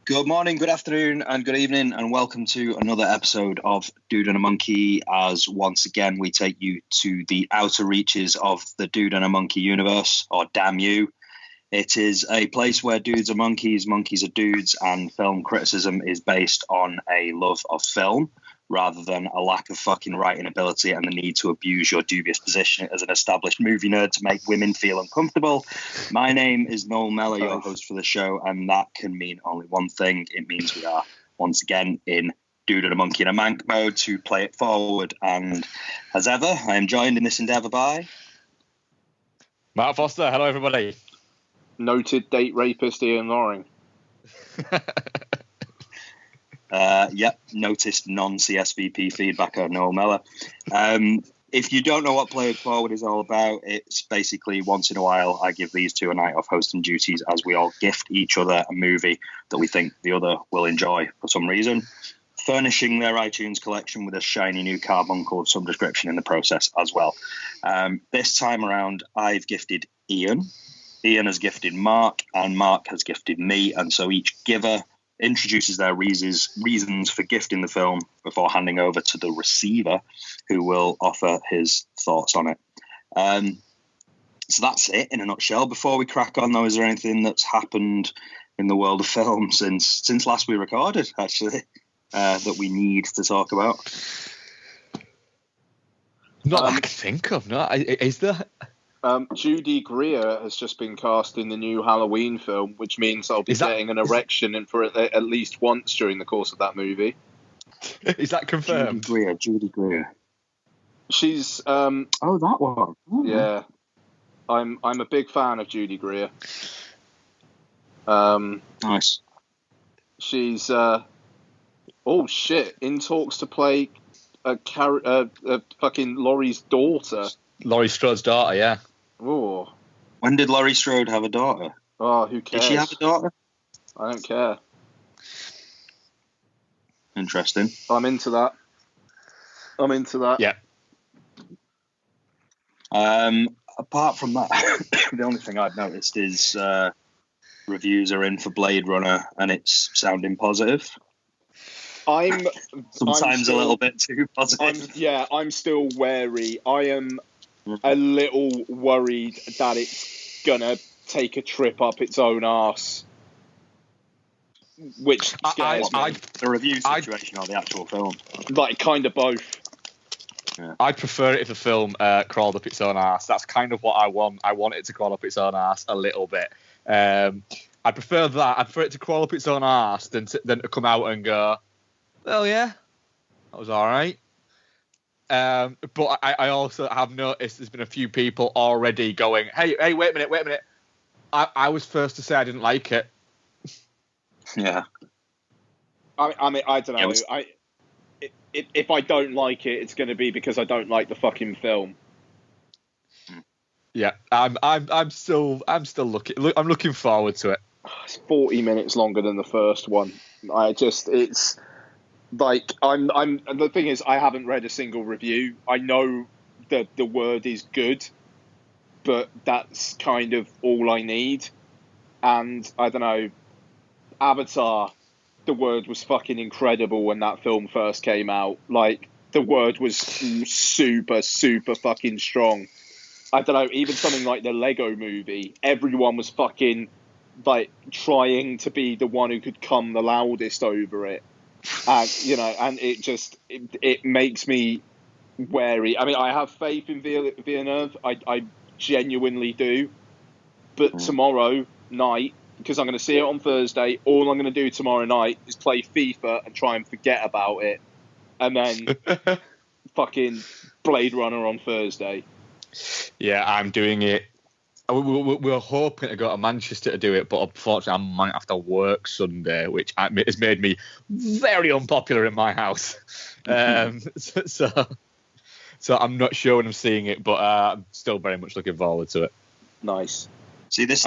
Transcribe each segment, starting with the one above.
Good morning, good afternoon, and good evening, and welcome to another episode of Dude and a Monkey, as once again we take you to the outer reaches of the Dude and a Monkey universe, or damn you. It is a place where dudes are monkeys, monkeys are dudes, and film criticism is based on a love of film rather than a lack of fucking writing ability and the need to abuse your dubious position as an established movie nerd to make women feel uncomfortable. My name is Noel Mellor, your host for the show, and that can mean only one thing. It means we are once again in Dude and a Monkey and a Mank mode to play it forward. And as ever, I am joined in this endeavour by Matt Foster. Hello, everybody. Noted date rapist Ian Loring. Noticed non-CSVP feedback on Noel Mellor. If you don't know what Play It Forward is all about, it's basically once in a while I give these two a night of hosting duties as we all gift each other a movie that we think the other will enjoy for some reason, furnishing their iTunes collection with a shiny new carbuncle of some description in the process as well. This time around, I've gifted Ian. Ian has gifted Mark, and Mark has gifted me, and so each giver introduces their reasons for gifting the film before handing over to the receiver, who will offer his thoughts on it. So that's it in a nutshell. Before we crack on, though, is there anything that's happened in the world of film since last we recorded, actually, that we need to talk about? Not that I can think of. No, is there? Judy Greer has just been cast in the new Halloween film, which means I'll be getting an erection in for at least once during the course of that movie. Is that confirmed? Judy Greer. She's that one. Oh. Yeah, I'm a big fan of Judy Greer. Nice. She's in talks to play a fucking Laurie's daughter. Laurie Strode's daughter, yeah. Oh. When did Laurie Strode have a daughter? Oh, who cares? Did she have a daughter? I don't care. Interesting. I'm into that. Yeah. Apart from that, the only thing I've noticed is reviews are in for Blade Runner, and it's sounding positive. I'm sometimes a little bit too positive. I'm still wary. I am a little worried that it's gonna take a trip up its own arse, which scares me. The review situation or the actual film? Like, kind of both. Yeah. I'd prefer it if the film crawled up its own arse. That's kind of what I want. I want it to crawl up its own arse a little bit. I prefer that. I prefer it to crawl up its own arse than to come out and go, well, yeah, that was all right. But I also have noticed there's been a few people already going, hey, wait a minute. I was first to say I didn't like it. Yeah. I mean, I don't know. If I don't like it, it's going to be because I don't like the fucking film. Yeah, I'm still looking forward to it. It's 40 minutes longer than the first one. It's like the thing is, I haven't read a single review. I know that the word is good, but that's kind of all I need. And I don't know, Avatar, the word was fucking incredible when that film first came out. Like, the word was super, super fucking strong. I don't know, even something like the Lego movie, everyone was fucking, like, trying to be the one who could come the loudest over it. And, and it makes me wary. I mean, I have faith in Villeneuve. I genuinely do. But tomorrow night, because I'm going to see it on Thursday, all I'm going to do tomorrow night is play FIFA and try and forget about it. And then fucking Blade Runner on Thursday. Yeah, I'm doing it. We were hoping to go to Manchester to do it, but unfortunately I might have to work Sunday, which has made me very unpopular in my house. So I'm not sure when I'm seeing it, but I'm still very much looking forward to it. Nice. See, this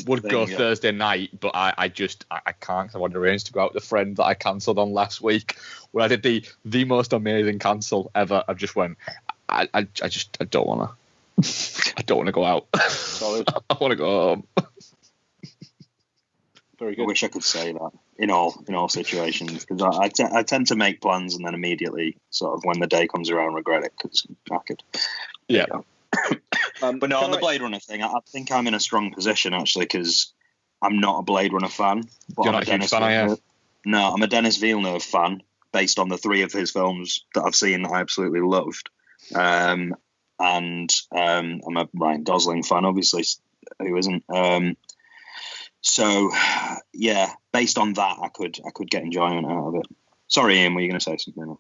would go Thursday night, but I can't, because I want to arrange to go out with a friend that I cancelled on last week, where I did the most amazing cancel ever. I just went, I don't want to. I don't want to go out. Solid. I want to go home. Very I good. wish I could say that in all situations, because I tend to make plans and then immediately, sort of when the day comes around, regret it because I could. Yeah. But no, on the Blade Runner thing, I think I'm in a strong position actually, because I'm not a Blade Runner fan. But You're not a huge fan, are you? No, I'm a Denis Villeneuve fan based on the 3 of his films that I've seen that I absolutely loved. And I'm a Ryan Gosling fan, obviously. Who isn't? So yeah, based on that, I could get enjoyment out of it. Sorry, Ian, were you going to say something?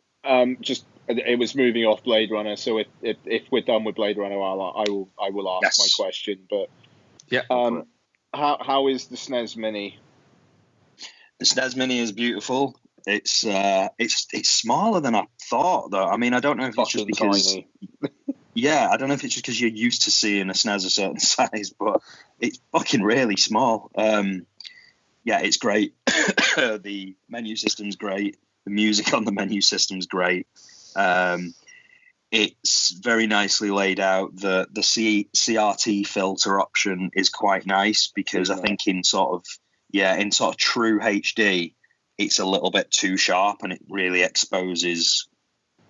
Just it was moving off Blade Runner. So if we're done with Blade Runner, I will ask my question. But yeah, how is the SNES Mini? The SNES Mini is beautiful. It's smaller than I thought, though. I mean, I don't know if it's just because tiny. Yeah, I don't know if it's just because you're used to seeing a SNES a certain size, but it's fucking really small. Yeah, it's great. The menu system's great. The music on the menu system's great. It's very nicely laid out. The CRT filter option is quite nice because I think in sort of true HD, it's a little bit too sharp and it really exposes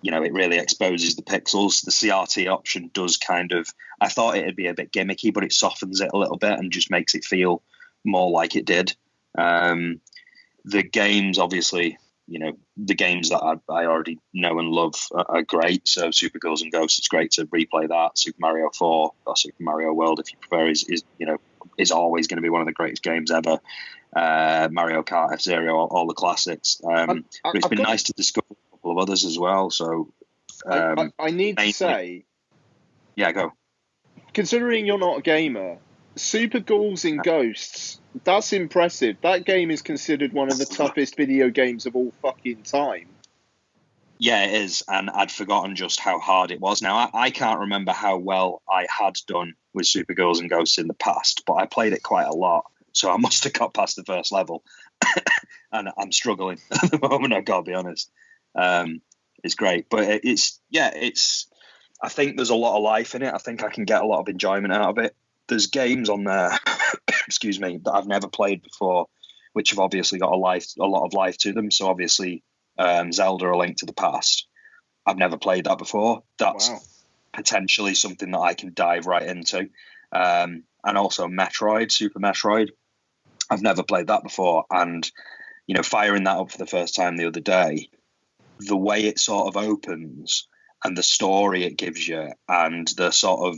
the pixels. The CRT option does kind of, I thought it'd be a bit gimmicky, but it softens it a little bit and just makes it feel more like it did. The games, obviously, the games that I already know and love are great. So Super Girls and Ghosts, it's great to replay that. Super Mario 4 or Super Mario World, if you prefer, is always going to be one of the greatest games ever. Mario Kart, F-Zero, all the classics. But it's been nice to discover a couple of others as well. So I need to say, yeah, go. Considering you're not a gamer, Super Ghouls and Ghosts, that's impressive. That game is considered one of the toughest video games of all fucking time. Yeah, it is, and I'd forgotten just how hard it was. Now, I can't remember how well I had done with Super Ghouls and Ghosts in the past, but I played it quite a lot, so I must have got past the first level, and I'm struggling at the moment, I've got to be honest. It's great, but it's I think there's a lot of life in it. I think I can get a lot of enjoyment out of it. There's games on there, excuse me, that I've never played before, which have obviously got a lot of life to them. So obviously, Zelda: A Link to the Past. I've never played that before. That's potentially something that I can dive right into. And also Metroid, Super Metroid. I've never played that before. And, firing that up for the first time the other day, the way it sort of opens and the story it gives you and the sort of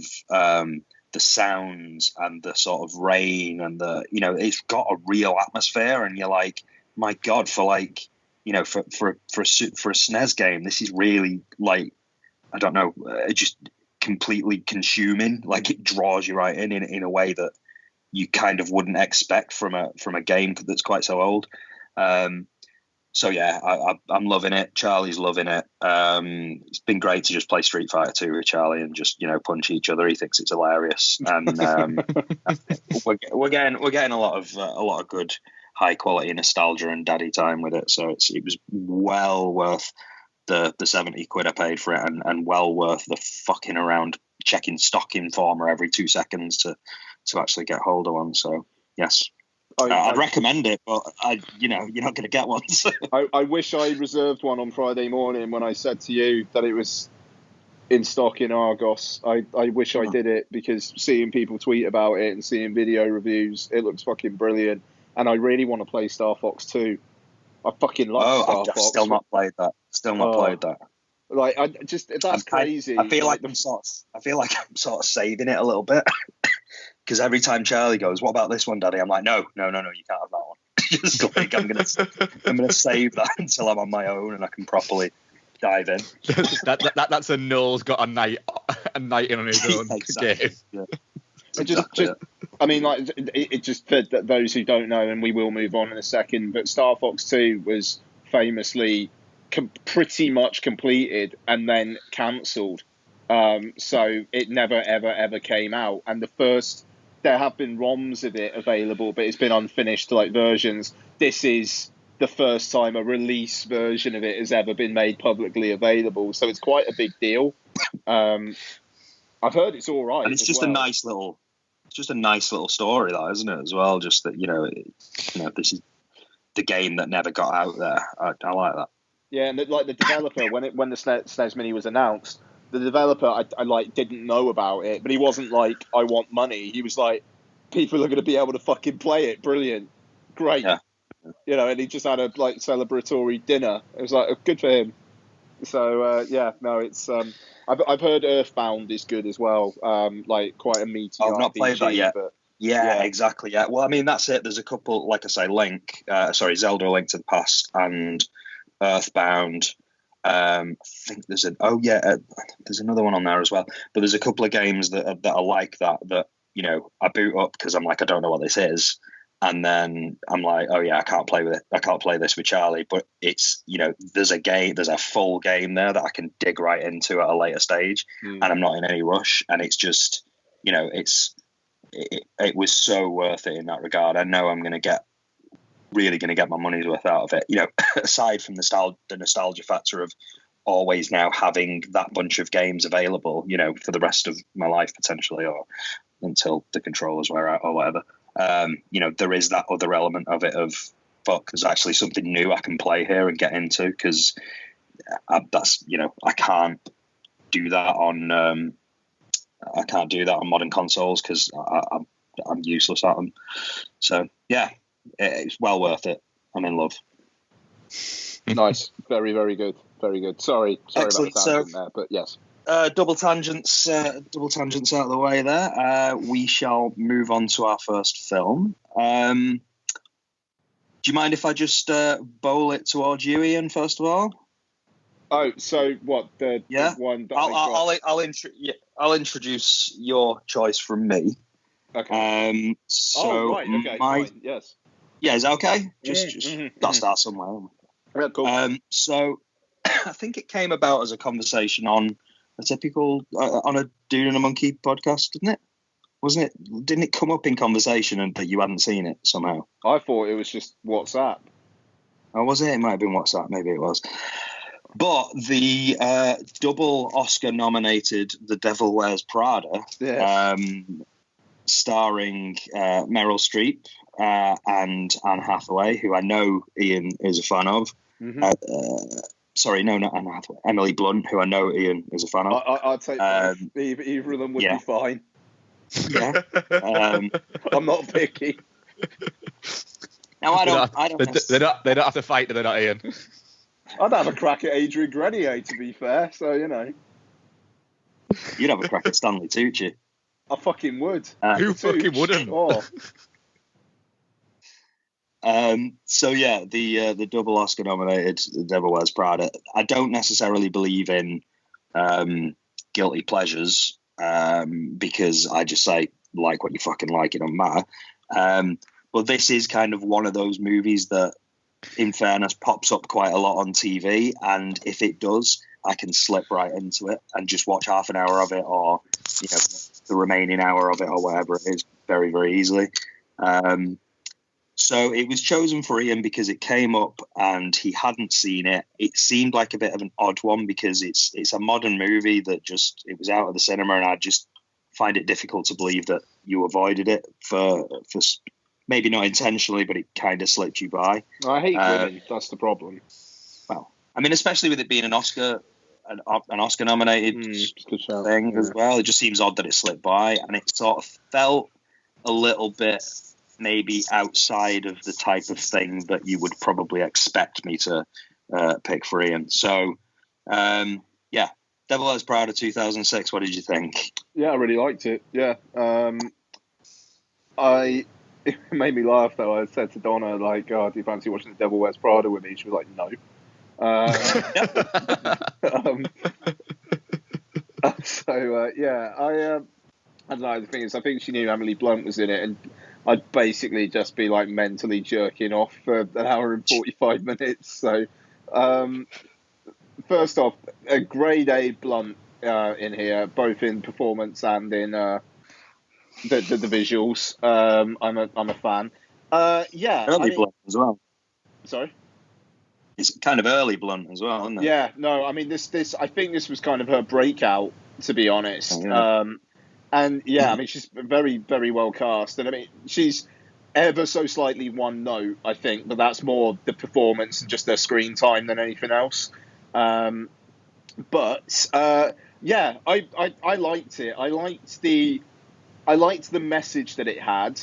the sounds and the sort of rain and it's got a real atmosphere, and you're like, my God, for a SNES game, this is really like, I don't know, just completely consuming. Like it draws you right in a way that you kind of wouldn't expect from a game that's quite so old. So yeah, I'm loving it. Charlie's loving it. It's been great to just play Street Fighter 2 with Charlie and just punch each other. He thinks it's hilarious, and we're getting a lot of good high quality nostalgia and daddy time with it. So it was well worth the 70 quid I paid for it, and well worth the fucking around checking stock Informer every 2 seconds to actually get hold of one. So yes. I'd recommend it, but you're not going to get one. So. I wish I reserved one on Friday morning when I said to you that it was in stock in Argos. I wish I did it, because seeing people tweet about it and seeing video reviews, it looks fucking brilliant. And I really want to play Star Fox 2. I fucking love Star Fox. I've still not played that. Played that. Like that's crazy. I feel like I'm sort of saving it a little bit. Because every time Charlie goes, "What about this one, Daddy?" I'm like, "No, you can't have that one." Just like I'm gonna save that until I'm on my own and I can properly dive in. That's a Noel's got a night in on his own game. Yeah. I mean, like it just for those who don't know, and we will move on in a second. But Star Fox 2 was famously pretty much completed and then cancelled. So it never ever came out, and there have been ROMs of it available, but it's been unfinished versions. This is the first time a release version of it has ever been made publicly available, so it's quite a big deal. I've heard it's all right. And it's just a nice little just a nice little story, that, isn't it? As well, just that this is the game that never got out there. I like that. Yeah, and the developer, when the SNES Mini was announced, the developer I didn't know about it, but he wasn't like, I want money. He was like, people are going to be able to fucking play it. Brilliant, great. Yeah. And he just had a celebratory dinner. It was like, good for him. So it's I've heard Earthbound is good as well. Quite a meaty. I've not played that yet. But, yeah, exactly. Yeah. Well, I mean, that's it. There's a couple, like I say, Zelda: A Link to the Past and Earthbound. I think there's there's another one on there as well. But there's a couple of games that are like that I boot up because I'm like, I don't know what this is. And then I'm like, oh yeah, I can't play with it. I can't play this with Charlie. But it's, there's a full game there that I can dig right into at a later stage, and I'm not in any rush. And it's just, it was so worth it in that regard. I know I'm really going to get my money's worth out of it. Aside from the nostalgia factor of always now having that bunch of games available, for the rest of my life potentially, or until the controllers wear out or whatever. There is that other element of it of, fuck, there's actually something new I can play here and get into, because I can't do that on modern consoles because I'm useless at them. So yeah, it's well worth it. I'm in love. Nice, very, very good, very good. Sorry Excellent. about that there, but yes. Double tangents out of the way there. We shall move on to our first film. Do you mind if I just bowl it towards you, Ian, first of all? Oh, so what? The one that I'll introduce your choice from me. Okay. Right. Okay. Fine. Yes. Yeah, is that okay? Just gotta start somewhere. Yeah, cool. So I think it came about as a conversation on a typical on a Dude and a Monkey podcast, didn't it? Wasn't it? Didn't it come up in conversation and that you hadn't seen it somehow? I thought it was just WhatsApp. Oh, was it? It might have been WhatsApp. Maybe it was. But the double Oscar-nominated The Devil Wears Prada, starring Meryl Streep and Anne Hathaway, who I know Ian is a fan of. Sorry, no, not Anne Hathaway. Emily Blunt, who I know Ian is a fan of. I'd say either of them would be fine. Yeah. I'm not picky. No, I don't. They don't have to fight, they're not Ian. I'd have a crack at Adrian Grenier, to be fair, so, You'd have a crack at Stanley Tucci. I fucking would. Who fucking wouldn't? Oh. So yeah, the double Oscar nominated The Devil Wears Prada. I don't necessarily believe in guilty pleasures because I just say like what you fucking like, it don't matter. But this is kind of one of those movies that, in fairness, pops up quite a lot on TV, and if it does, I can slip right into it and just watch half an hour of it, or the remaining hour of it, or whatever it is, very, very easily. So it was chosen for Ian because it came up and he hadn't seen it. It seemed like a bit of an odd one because it's a modern movie that it was out of the cinema, and I just find it difficult to believe that you avoided it for maybe not intentionally, but it kind of slipped you by. I hate women. That's the problem. Well, I mean, especially with it being an Oscar nominated thing as well. It just seems odd that it slipped by, and it sort of felt a little bit maybe outside of the type of thing that you would probably expect me to pick for Ian. So, yeah, Devil Wears Prada 2006. What did you think? Yeah, I really liked it. Yeah, it made me laugh though. I said to Donna, like, "Oh, do you fancy watching The Devil Wears Prada with me?" She was like, "No." I don't know. The thing is, I think she knew Emily Blunt was in it, and I'd basically just be like mentally jerking off for an hour and 45 minutes. So, first off, a grade A Blunt in here, both in performance and in the visuals. I'm a fan. Early Blunt as well. Sorry. It's kind of early Blunt as well, isn't it? Yeah, no, I mean this I think this was kind of her breakout, to be honest. Oh, yeah. And yeah, I mean, she's very, very well cast. And I mean, she's ever so slightly one note, I think, but that's more the performance and just their screen time than anything else. But yeah, I liked it. I liked the message that it had.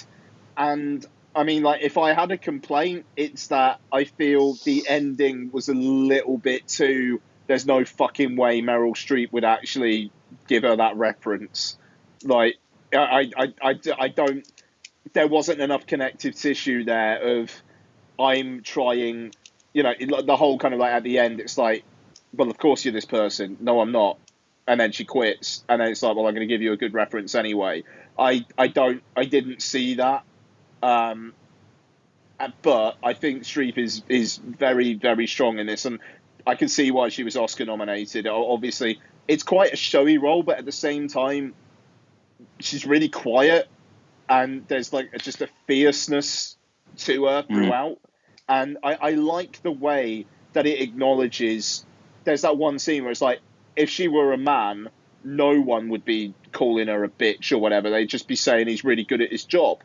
And I mean, like, if I had a complaint, it's that I feel the ending was a little bit too, there's no fucking way Meryl Streep would actually give her that reference. Like, I don't, there wasn't enough connective tissue there of, I'm trying, the whole kind of like at the end, it's like, well, of course you're this person. No, I'm not. And then she quits. And then it's like, well, I'm going to give you a good reference anyway. I didn't see that. But I think Streep is very, very strong in this. And I can see why she was Oscar nominated. Obviously, it's quite a showy role, but at the same time, she's really quiet. And there's like just a fierceness to her throughout. And I like the way that it acknowledges, there's that one scene where it's like, if she were a man, no one would be calling her a bitch or whatever. They'd just be saying he's really good at his job.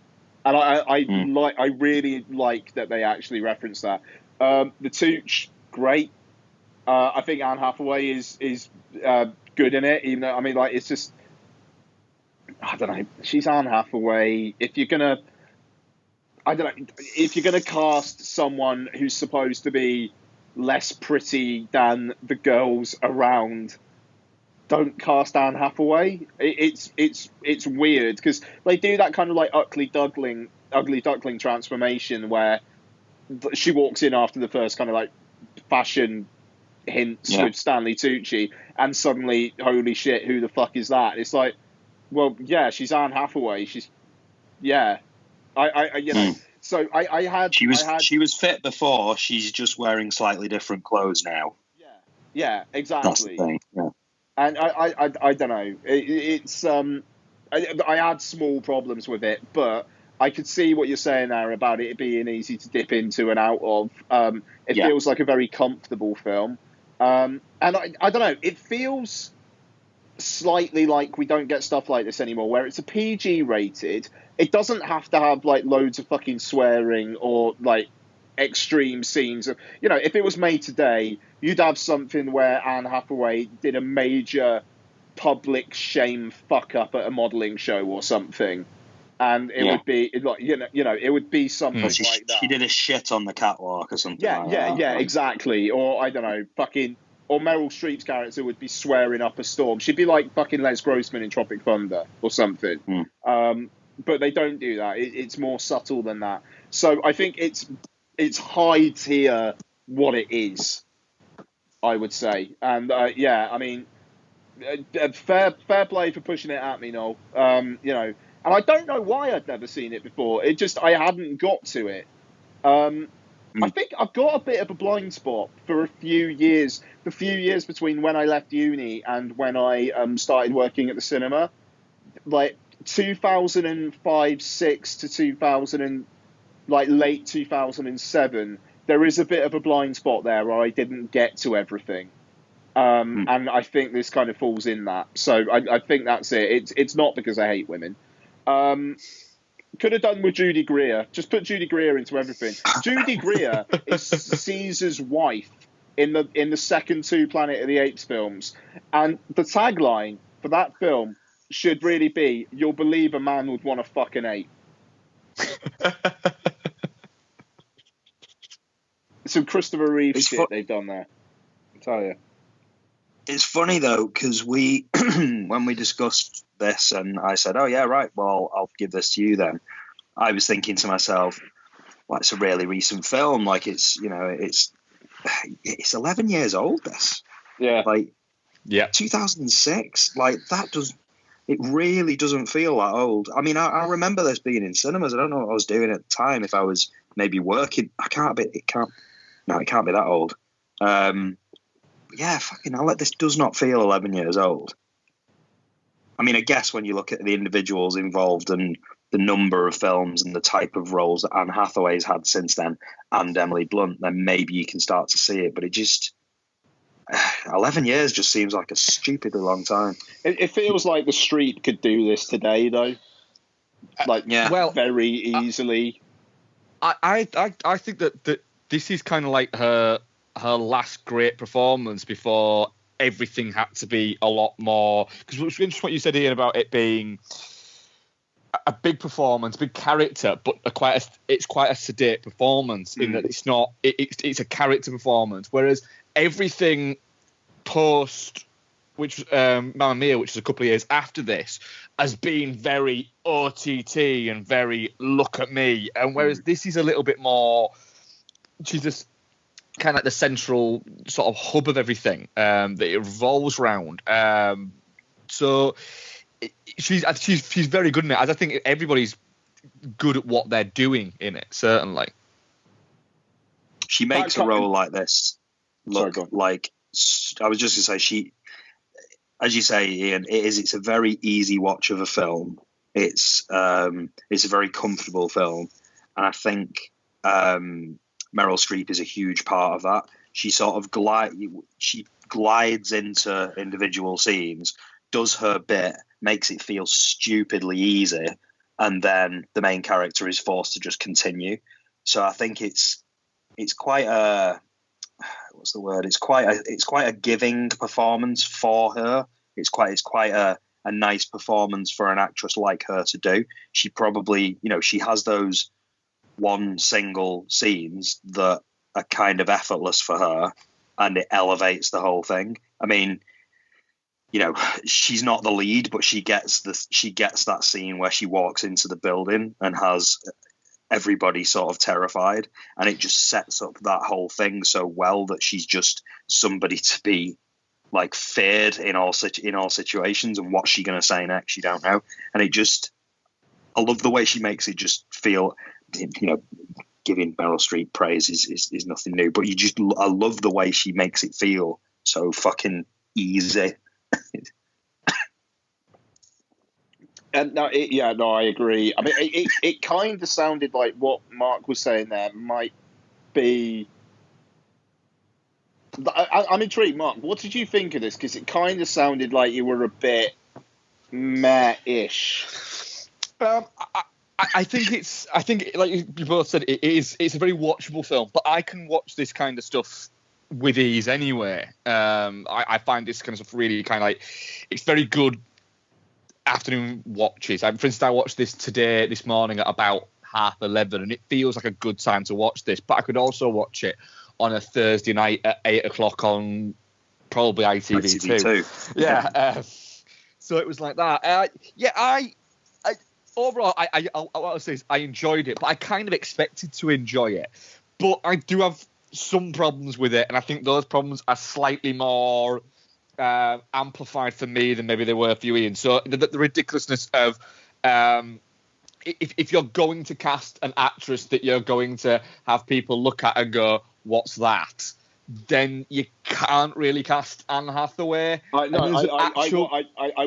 And I really like that they actually reference that. The Tooch, great. I think Anne Hathaway is good in it, even though, I mean, like, it's just, I don't know, she's Anne Hathaway. If you're gonna cast someone who's supposed to be less pretty than the girls around, don't cast Anne Hathaway. It's weird because they do that kind of like ugly duckling transformation where she walks in after the first kind of like fashion hints with Stanley Tucci, and suddenly, holy shit, who the fuck is that? It's like, well, yeah, she's Anne Hathaway. She's, yeah, So She was fit before. She's just wearing slightly different clothes now. Yeah, exactly. That's the thing. Yeah. And I don't know. I had small problems with it, but I could see what you're saying there about it being easy to dip into and out of. It feels like a very comfortable film. And I don't know. It feels slightly like we don't get stuff like this anymore, where it's a PG rated. It doesn't have to have like loads of fucking swearing or like extreme scenes. If it was made today, you'd have something where Anne Hathaway did a major public shame fuck up at a modelling show or something, and it would be like it would be something like that. She did a shit on the catwalk or something. Yeah, exactly. Or I don't know, fucking. Or Meryl Streep's character would be swearing up a storm. She'd be like fucking Les Grossman in Tropic Thunder or something. But they don't do that. It's more subtle than that. So I think it's high tier what it is, I would say. And I mean, fair play for pushing it at me, Noel. And I don't know why I'd never seen it before. It just, I hadn't got to it. I think I've got a bit of a blind spot for a few years. The few years between when I left uni and when I started working at the cinema, like 2005, 6 to 2000 and like late 2007. There is a bit of a blind spot there where I didn't get to everything, and I think this kind of falls in that. So I think that's it. It's not because I hate women. Could have done with Judy Greer. Just put Judy Greer into everything. Judy Greer is Caesar's wife in the second two Planet of the Apes films. And the tagline for that film should really be, "You'll believe a man would want to fuck an ape." Some Christopher Reeve shit they've done there. I tell you. It's funny though, because when we discussed this and I said, oh yeah, right, well, I'll give this to you then. I was thinking to myself, well, it's a really recent film. Like it's 11 years old, this. Yeah. 2006. Like it really doesn't feel that old. I mean, I remember this being in cinemas. I don't know what I was doing at the time. If I was maybe working, it can't be that old. Yeah, fucking hell, this does not feel 11 years old. I mean, I guess when you look at the individuals involved and the number of films and the type of roles that Anne Hathaway's had since then and Emily Blunt, then maybe you can start to see it. But it just, 11 years just seems like a stupidly long time. It feels like the Streep could do this today, though. Like, Well, very easily. I think that this is kind of like her last great performance before everything had to be a lot more. Because it was interesting what you said, Ian, about it being a big performance, big character, but it's quite a sedate performance in that it's not. It's a character performance, whereas everything post, which Mamma Mia, which is a couple of years after this, has been very OTT and very look at me, and whereas this is a little bit more, she's just kind of like the central sort of hub of everything that it revolves around. So she's very good in it. I think everybody's good at what they're doing in it. Certainly, she makes a role like this look like. I was just gonna say, she, as you say, Ian, it's a very easy watch of a film. It's a very comfortable film, and I think Meryl Streep is a huge part of that. She sort of glides into individual scenes, does her bit, makes it feel stupidly easy, and then the main character is forced to just continue. So I think it's quite a, what's the word? It's quite a giving performance for her. It's quite a nice performance for an actress like her to do. She probably, she has those one single scenes that are kind of effortless for her, and it elevates the whole thing. I mean, she's not the lead, but she gets that scene where she walks into the building and has everybody sort of terrified, and it just sets up that whole thing so well that she's just somebody to be like feared in all situations. And what's she going to say next? You don't know. And I love the way she makes it just feel, giving Meryl Streep praise is nothing new, but I love the way she makes it feel so fucking easy. And I agree. I mean, it kind of sounded like what Mark was saying there might be. I'm intrigued, Mark. What did you think of this? Because it kind of sounded like you were a bit meh-ish. I think like you both said, it's a very watchable film, but I can watch this kind of stuff with ease anyway. I find this kind of stuff really kind of like, it's very good afternoon watches. For instance, I watched this morning at about 11:30, and it feels like a good time to watch this, but I could also watch it on a Thursday night at 8:00 on probably ITV2. Yeah. So it was like that. Overall, what I'll say is I enjoyed it, but I kind of expected to enjoy it. But I do have some problems with it, and I think those problems are slightly more amplified for me than maybe they were for you, Ian. So the ridiculousness of if you're going to cast an actress that you're going to have people look at and go, what's that? Then you can't really cast Anne Hathaway. I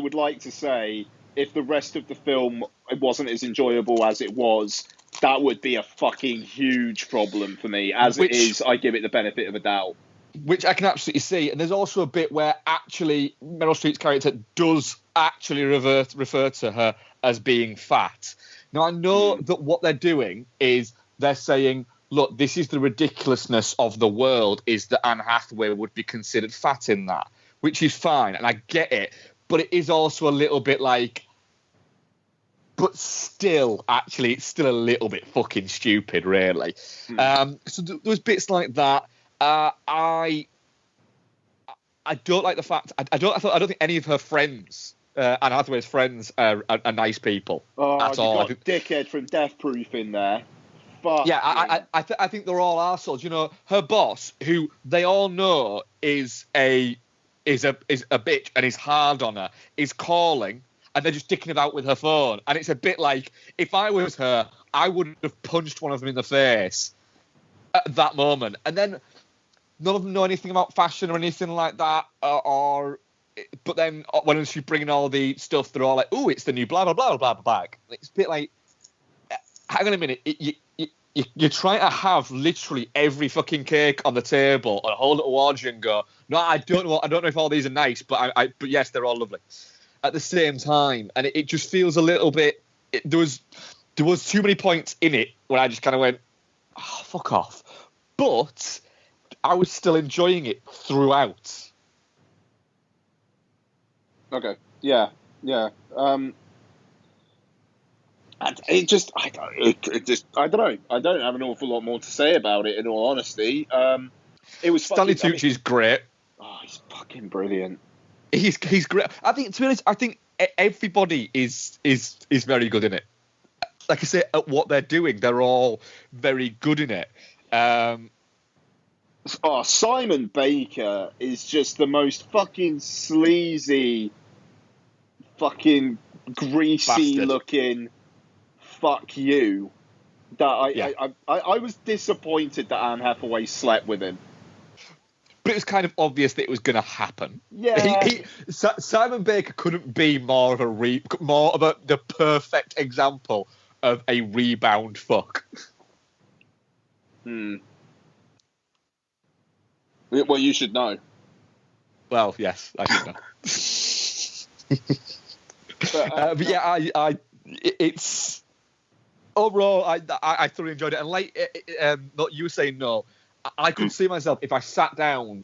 would like to say, if the rest of the film wasn't as enjoyable as it was, that would be a fucking huge problem for me. It is, I give it the benefit of a doubt. Which I can absolutely see. And there's also a bit where actually Meryl Streep's character does actually refer to her as being fat. Now, I know that what they're doing is they're saying, look, this is the ridiculousness of the world, is that Anne Hathaway would be considered fat in that, which is fine, and I get it. But it is also a little bit like, but still, actually, it's still a little bit fucking stupid, really. So there was bits like that. I don't like the fact. I don't think any of her friends, Anne Hathaway's friends, are nice people at all. You got a dickhead from Death Proof in there. Fuck yeah, I think they're all arseholes. Her boss, who they all know is a bitch and is hard on her, is calling, and they're just dicking about with her phone. And it's a bit like, if I was her, I would have punched one of them in the face at that moment. And then none of them know anything about fashion or anything like that. But then when she's bringing all the stuff, they're all like, "Ooh, it's the new blah blah blah blah blah bag." It's a bit like, hang on a minute, you're trying to have literally every fucking cake on the table and hold it towards you and go, no, I don't know if all these are nice, but but yes, they're all lovely at the same time. And it just feels a little bit. There was too many points in it where I just kind of went, oh, fuck off. But I was still enjoying it throughout. Okay. Yeah. I don't know. I don't have an awful lot more to say about it, in all honesty. It was Stanley Tucci's great. Oh, he's fucking brilliant. He's great. I think, to be honest, everybody is very good in it. Like I say, at what they're doing, they're all very good in it. Simon Baker is just the most fucking sleazy, fucking greasy Bastard. looking fuck you. That I was disappointed that Anne Hathaway slept with him. But it was kind of obvious that it was going to happen. Yeah. Simon Baker couldn't be more of the perfect example of a rebound fuck. Well, you should know. Well, yes, I should know. But yeah, it's overall, I thoroughly enjoyed it. And like not you saying no, I could see myself if I sat down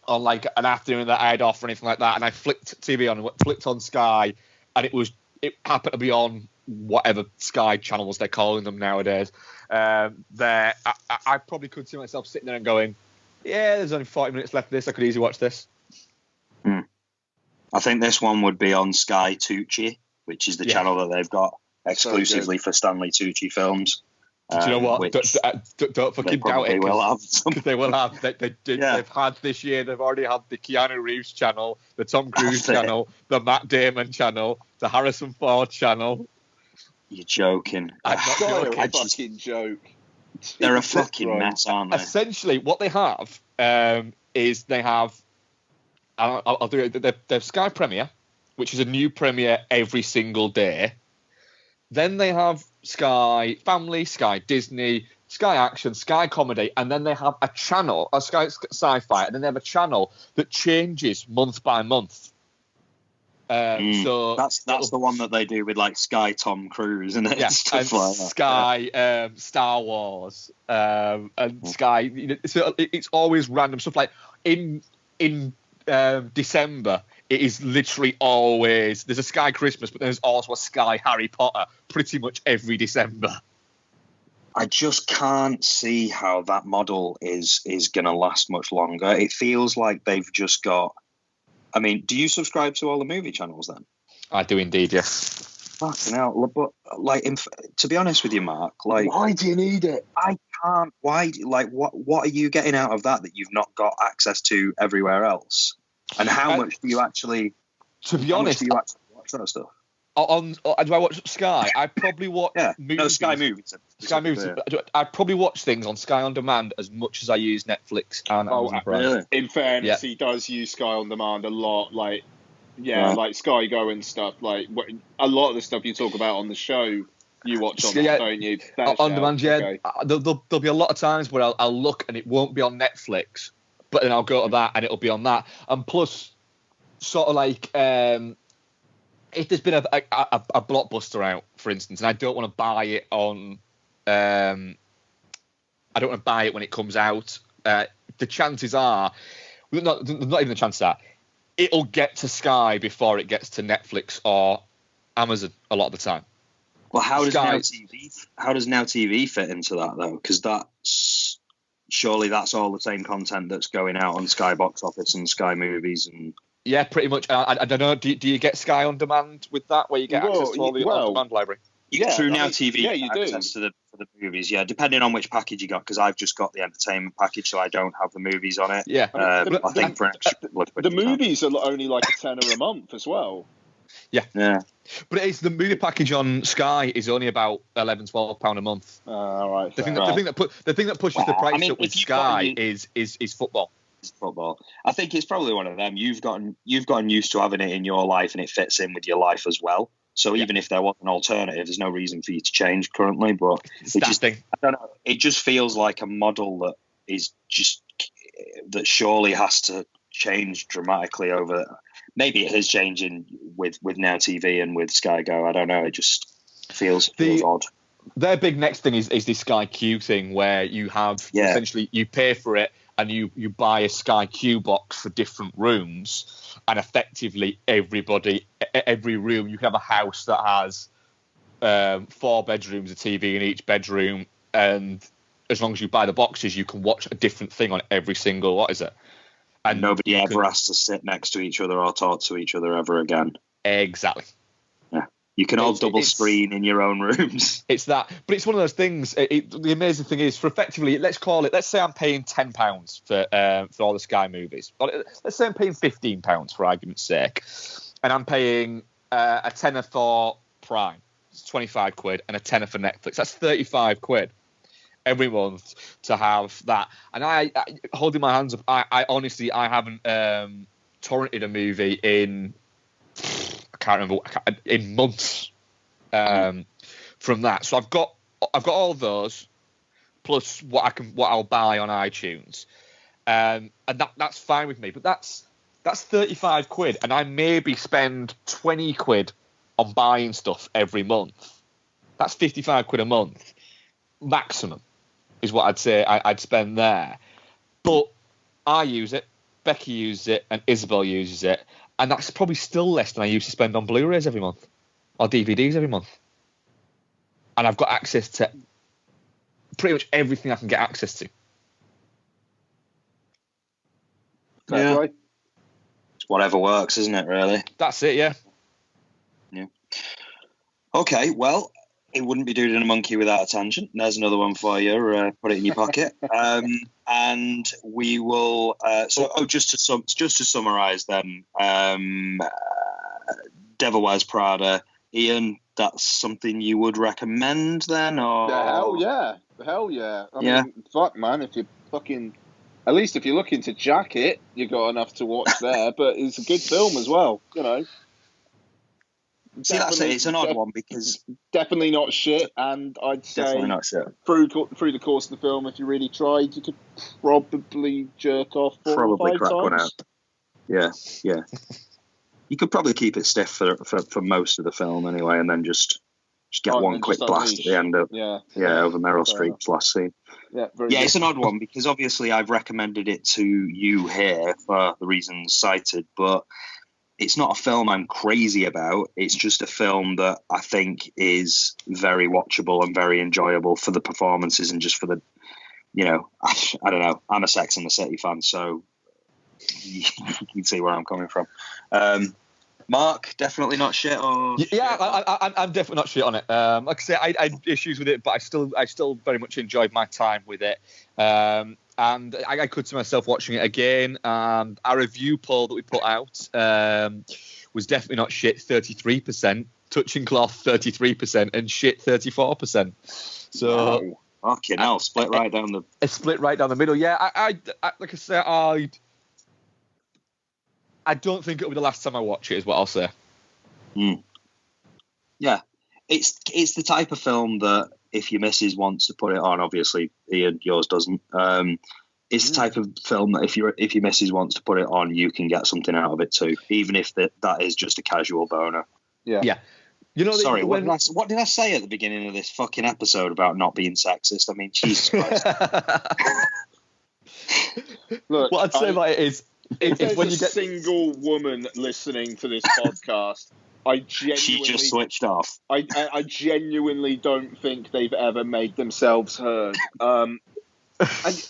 on like an afternoon that I had off or anything like that, and I flicked TV on, flicked on Sky, and it happened to be on whatever Sky channels they're calling them nowadays. I probably could see myself sitting there and going, yeah, there's only 40 minutes left of this. I could easily watch this. I think this one would be on Sky Tucci, which is the channel that they've got exclusively for Stanley Tucci films. Do you know what? Don't fucking doubt it. Because they will have. They've had this year. They've already had the Keanu Reeves channel, the Tom Cruise channel, the Matt Damon channel, the Harrison Ford channel. You're joking. I'm not joking. A fucking joke. They're a fucking mess, aren't they? Essentially, what they have is they have. I'll do it. They have Sky Premiere, which is a new premiere every single day. Then they have Sky Family, Sky Disney, Sky Action, Sky Comedy, and then they have a channel, a Sky Sci-Fi, and then they have a channel that changes month by month. So that's the one that they do with like Sky Tom Cruise, isn't it? Yeah, Stuff and like that. Sky Star Wars, and Sky. You know, so it's always random stuff. Like in December, it is literally always there's a Sky Christmas, but there's also a Sky Harry Potter pretty much every December. I just can't see how that model is going to last much longer. It feels like they've just got. I mean, do you subscribe to all the movie channels then? I do indeed, yes. Fucking hell. But, like, to be honest with you, Mark, like... Why do you need it? I can't... Why... Like, what are you getting out of that you've not got access to everywhere else? And how much do you actually... To be honest... do you actually watch that stuff? Do I watch Sky? I probably watch movies. No, Sky Movies. Sky Movies. Yeah. I probably watch things on Sky On Demand as much as I use Netflix and Amazon Prime. Really? In fairness, he does use Sky On Demand a lot. Like, like Sky Go and stuff. Like, a lot of the stuff you talk about on the show, you watch on that, don't you? On Demand, okay. There'll be a lot of times where I'll look and it won't be on Netflix, but then I'll go to that and it'll be on that. And plus, sort of like... if there's been a blockbuster out, for instance, and I don't want to buy it on, I don't want to buy it when it comes out. The chances are, not even the chances are, it'll get to Sky before it gets to Netflix or Amazon a lot of the time. Well, how does Now TV fit into that though? Because surely that's all the same content that's going out on Sky Box Office and Sky Movies and. Yeah, pretty much. I don't know. Do you get Sky On Demand with that, where you get access to all the On Demand library? Through Now TV, you do access to the movies. Yeah, depending on which package you got, because I've just got the entertainment package, so I don't have the movies on it. Yeah, I think for the movies are only like $10 a month as well. Yeah. But it's the movie package on Sky is only about £11-12 a month. All right. The thing that pushes the price up with Sky is football. Football. I think it's probably one of them. You've gotten used to having it in your life, and it fits in with your life as well. So even if there was an alternative, there's no reason for you to change currently. But I don't know. It just feels like a model that surely has to change dramatically over. Maybe it is changing with Now TV and with Sky Go. I don't know. It just feels odd. Their big next thing is this Sky Q thing, where you have essentially you pay for it and you buy a Sky Q box for different rooms, and effectively every room, you can have a house that has 4 bedrooms, a TV in each bedroom, and as long as you buy the boxes, you can watch a different thing on every single, what is it? And nobody ever has to sit next to each other or talk to each other ever again. Exactly. Yeah. You can all double screen in your own rooms. It's that. But it's one of those things. The amazing thing is, for effectively, let's say I'm paying £10 for all the Sky movies. Let's say I'm paying £15 for argument's sake. And I'm paying a tenner for Prime. It's 25 quid. And a tenner for Netflix. That's 35 quid. Every month to have that, and I holding my hands up. I honestly haven't torrented a movie in in months from that. So I've got all those plus what I'll buy on iTunes, and that's fine with me. But that's 35 quid, and I maybe spend 20 quid on buying stuff every month. That's 55 quid a month maximum. Is what I'd say I'd spend there. But I use it, Becky uses it, and Isabel uses it, and that's probably still less than I used to spend on Blu-rays every month, or DVDs every month. And I've got access to pretty much everything I can get access to. Yeah. It's whatever works, isn't it, really? That's it, yeah. Yeah. Okay, well, it wouldn't be Dude and a Monkey without a tangent. There's another one for you. Put it in your pocket. And we will. Just to summarise, then, Devil Wears Prada. Ian, that's something you would recommend, then, or? Hell yeah! I mean, fuck, man. If you fucking, at least if you're looking to jack it, you got enough to watch there. But it's a good film as well, you know. See, that's it. It's an odd one because definitely not shit, and I'd say definitely not shit. Through the course of the film, if you really tried, you could probably jerk off 4 or 5 crack times. One out. Yeah. You could probably keep it stiff for most of the film anyway, and then just get one quick blast at the end of over Meryl Streep's last scene. Yeah, it's an odd one because obviously I've recommended it to you here for the reasons cited, but it's not a film I'm crazy about. It's just a film that I think is very watchable and very enjoyable for the performances and just for the, I don't know. I'm a Sex and the City fan, so you can see where I'm coming from. Mark, definitely not shit. Or I'm definitely not shit on it. Like I say, I had issues with it, but I still very much enjoyed my time with it. And I could see myself watching it again. And our review poll that we put out was definitely not shit, 33%, touching cloth 33%, and shit 34%. So, fucking hell, split right down the middle. Yeah, I like I said, I don't think it'll be the last time I watch it, is what I'll say. Yeah, it's the type of film that if your missus wants to put it on, obviously Ian, yours doesn't. It's the type of film that if your missus wants to put it on, you can get something out of it too, even if that is just a casual boner. Yeah. Sorry, what did I say at the beginning of this fucking episode about not being sexist? I mean, Jesus Christ. Look, what I'd say about it is, if when you get single woman listening to this podcast, she just switched off. I genuinely don't think they've ever made themselves heard. And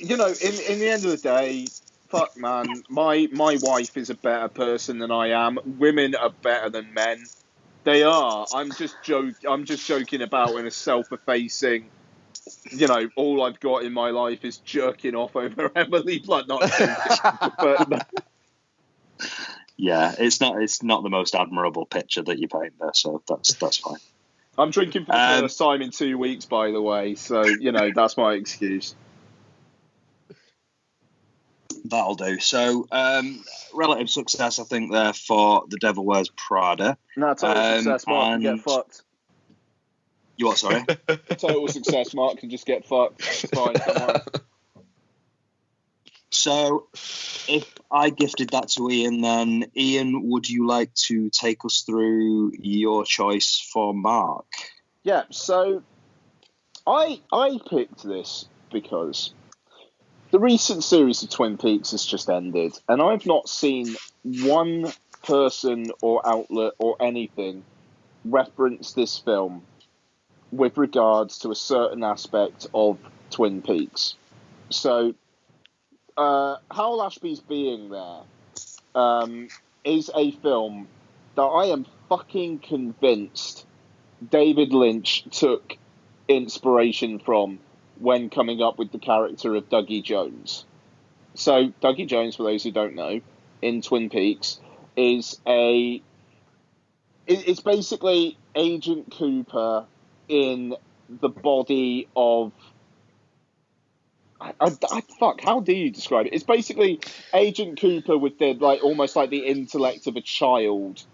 in the end of the day, fuck man, my wife is a better person than I am. Women are better than men. They are. I'm just joking about in a self-effacing. All I've got in my life is jerking off over Emily Blunt. Not joking, but. Yeah, it's not the most admirable picture that you paint there, so that's fine. I'm drinking for the first time in 2 weeks, by the way, so that's my excuse. That'll do. So, relative success, I think, there for The Devil Wears Prada. No, total success, Mark can get fucked. You what, sorry? Total success, Mark can just get fucked. It's fine, don't worry. So, if I gifted that to Ian, then Ian, would you like to take us through your choice for Mark? Yeah, so I picked this because the recent series of Twin Peaks has just ended, and I've not seen one person or outlet or anything reference this film with regards to a certain aspect of Twin Peaks. So, Howell Ashby's being there is a film that I am fucking convinced David Lynch took inspiration from when coming up with the character of Dougie Jones. So, Dougie Jones, for those who don't know, in Twin Peaks, it's basically Agent Cooper in the body of... fuck, how do you describe it? It's basically Agent Cooper with the, like, almost like the intellect of a child.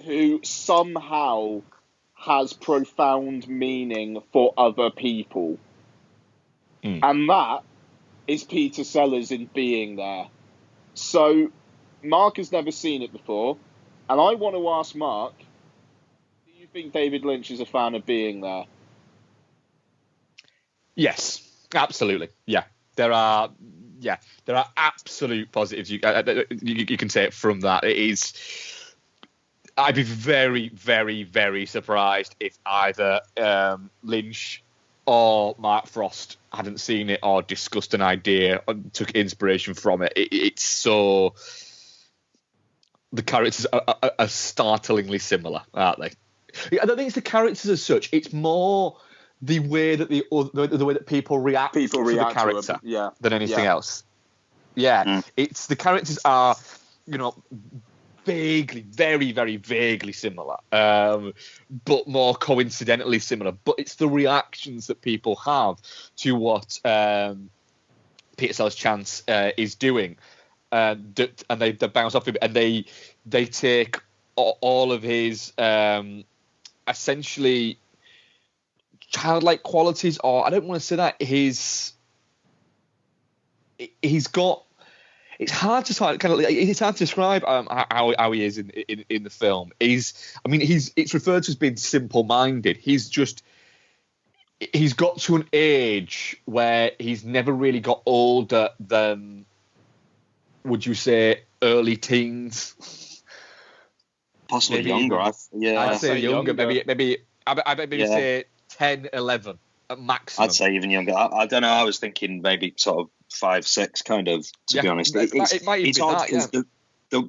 Who somehow has profound meaning for other people. And that is Peter Sellers in being there. So, Mark has never seen it before, and I want to ask Mark, do you think David Lynch is a fan of being there? Yes, absolutely. Yeah, there are absolute positives. You can say it from that. It is. I'd be very, very, very surprised if either Lynch or Mark Frost hadn't seen it or discussed an idea or took inspiration from it. It's so... The characters are startlingly similar, aren't they? I don't think it's the characters as such. It's more the way that the way that people react to the character than anything else. Yeah, it's the characters are, vaguely, very, very vaguely similar, but more coincidentally similar. But it's the reactions that people have to what Peter Sellers Chance is doing, and they bounce off him, and they take all of his essentially childlike qualities, or I don't want to say that he's got. It's hard to it's hard to describe how he is in the film. It's referred to as being simple-minded. He's got to an age where he's never really got older than, would you say, early teens? Possibly maybe younger. I'd say younger. Maybe say 10, 11 at maximum. I'd say even younger. I don't know. I was thinking maybe sort of 5, 6, kind of. To be honest, it might it's be hard that. because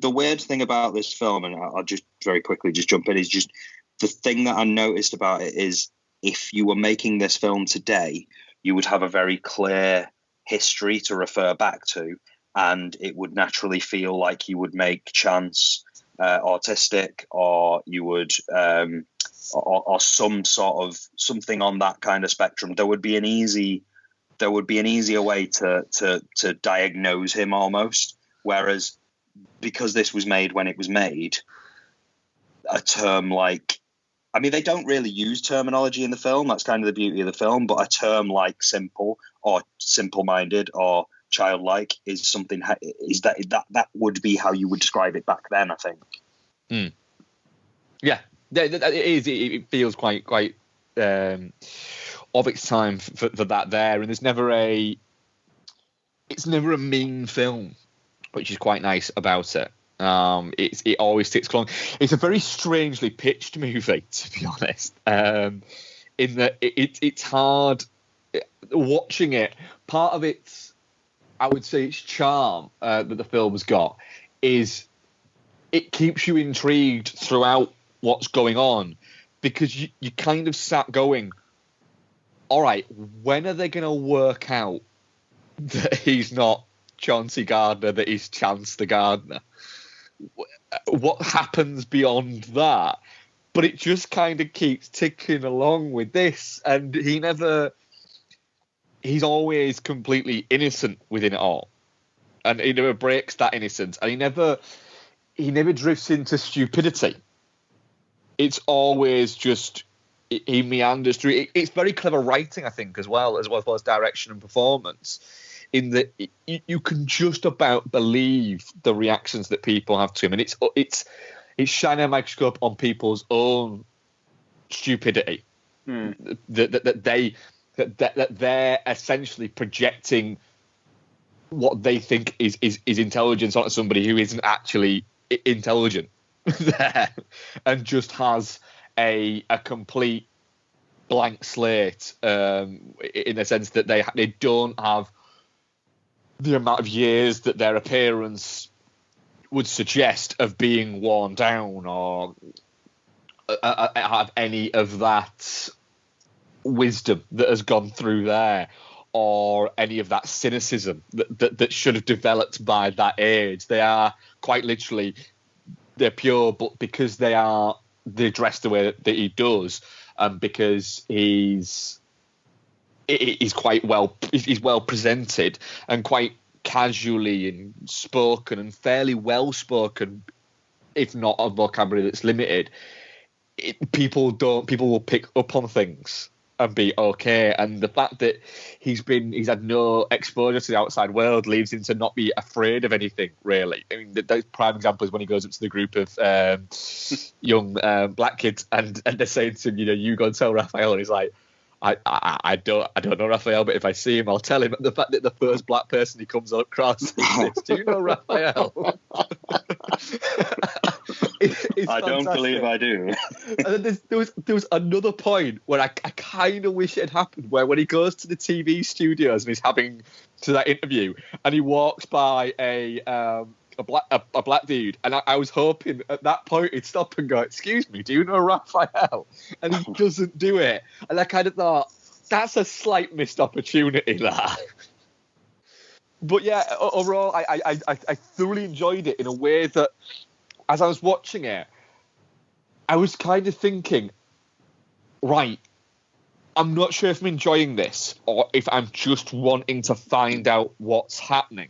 the weird thing about this film, and I'll just very quickly just jump in, is just the thing that I noticed about it is if you were making this film today, you would have a very clear history to refer back to, and it would naturally feel like you would make Chance autistic, or you would or some sort of something on that kind of spectrum. There would be an easier way to diagnose him almost. Whereas because this was made when it was made, a term like, they don't really use terminology in the film. That's kind of the beauty of the film. But a term like simple or simple-minded or childlike is something that would be how you would describe it back then, I think. Yeah, it is. It feels quite of its time for that there, and it's never a mean film, which is quite nice about it. It always sticks along. It's a very strangely pitched movie, to be honest. In that it's hard watching it. Part of its, I would say, its charm that the film's got is it keeps you intrigued throughout what's going on, because you kind of sat going, all right, when are they going to work out that he's not Chauncey Gardner, that he's Chance the Gardener? What happens beyond that? But it just kind of keeps ticking along with this, and he never he's always completely innocent within it all, and he never breaks that innocence, and he never drifts into stupidity. It's always just he meanders through. It's very clever writing, I think, as well as direction and performance. In that you can just about believe the reactions that people have to him, and it's shining a microscope on people's own stupidity. That they're essentially projecting what they think is intelligence onto somebody who isn't actually intelligent there, and just has a complete blank slate, in the sense that they don't have the amount of years that their appearance would suggest of being worn down, or have any of that wisdom that has gone through there, or any of that cynicism that should have developed by that age. They are quite literally, they're pure, but because they're dressed the way that he does, and because he's well presented and quite casually and spoken and fairly well spoken, if not a vocabulary that's limited, people will pick up on things and be okay. And the fact that he's had no exposure to the outside world leaves him to not be afraid of anything, really. I mean, the prime example is when he goes up to the group of young black kids, and they're saying to him, you go and tell Raphael, and he's like, I don't know Raphael, but if I see him, I'll tell him. The fact that the first black person he comes across is this, do you know Raphael? It's I don't believe I do. And then there was another point where I kind of wish it had happened, where when he goes to the TV studios and he's having to that interview, and he walks by a black dude, and I was hoping at that point he'd stop and go, "Excuse me, do you know Raphael?" And he doesn't do it, and I kind of thought that's a slight missed opportunity there. But yeah, overall, I thoroughly enjoyed it in a way that, as I was watching it, I was kind of thinking, right, I'm not sure if I'm enjoying this or if I'm just wanting to find out what's happening.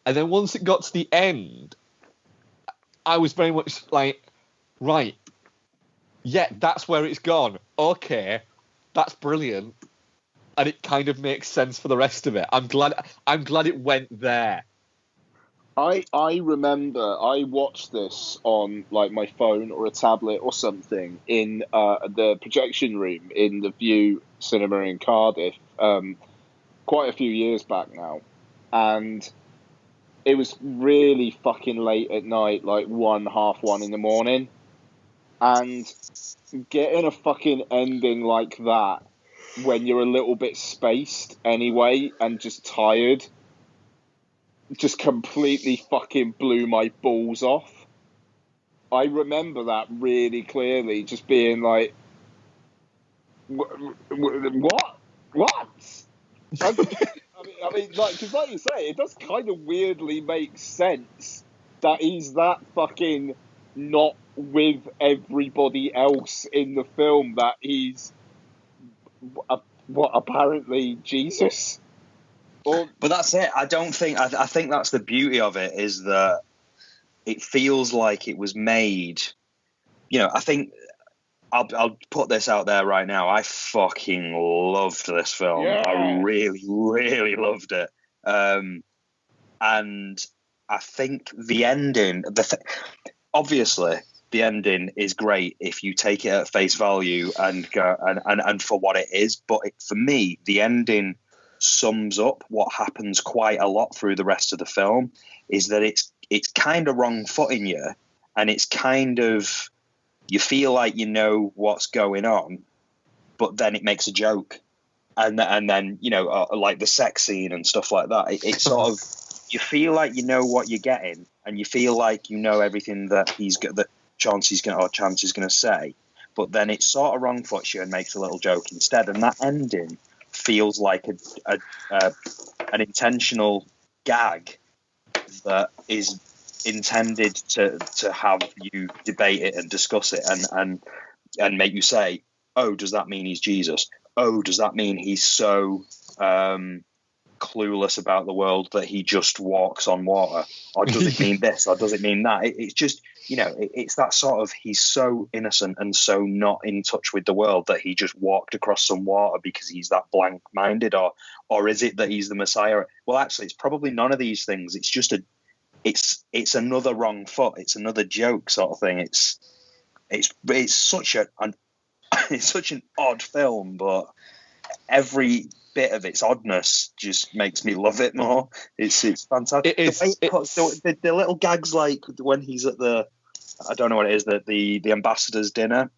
And then once it got to the end, I was very much like, right, yeah, that's where it's gone. Okay, that's brilliant. And it kind of makes sense for the rest of it. I'm glad it went there. I remember I watched this on like my phone or a tablet or something in the projection room in the View Cinema in Cardiff, quite a few years back now, and it was really fucking late at night, like 1:30 in the morning, and getting a fucking ending like that when you're a little bit spaced anyway and just tired just completely fucking blew my balls off. I remember that really clearly, just being like, what? I mean, like, because like you say, it does kind of weirdly make sense that he's that fucking not with everybody else in the film, that he's apparently Jesus. But that's it. I think that's the beauty of it, is that it feels like it was made. I think I'll put this out there right now. I fucking loved this film. Yeah. I really, really loved it. And I think the ending, obviously, the ending is great if you take it at face value and go and for what it is. But for me, the ending sums up what happens quite a lot through the rest of the film, is that it's kind of wrong footing you, and it's kind of, you feel like you know what's going on, but then it makes a joke, and then like the sex scene and stuff like that. It's sort of, you feel like you know what you're getting, and you feel like you know everything that Chauncey's going to say, but then it sort of wrong foots you and makes a little joke instead, and that ending feels like an intentional gag that is intended to have you debate it and discuss it and make you say, oh, does that mean he's Jesus? Oh, does that mean he's so clueless about the world that he just walks on water, or does it mean this, or does it mean that? It's just, it's that sort of, he's so innocent and so not in touch with the world that he just walked across some water because he's that blank-minded, or is it that he's the Messiah? Well, actually, it's probably none of these things. It's just it's another wrong foot. It's another joke sort of thing. It's such it's such an odd film, but every bit of its oddness just makes me love it more. It's fantastic. The little gags, like when he's at I don't know what it is, the ambassador's dinner.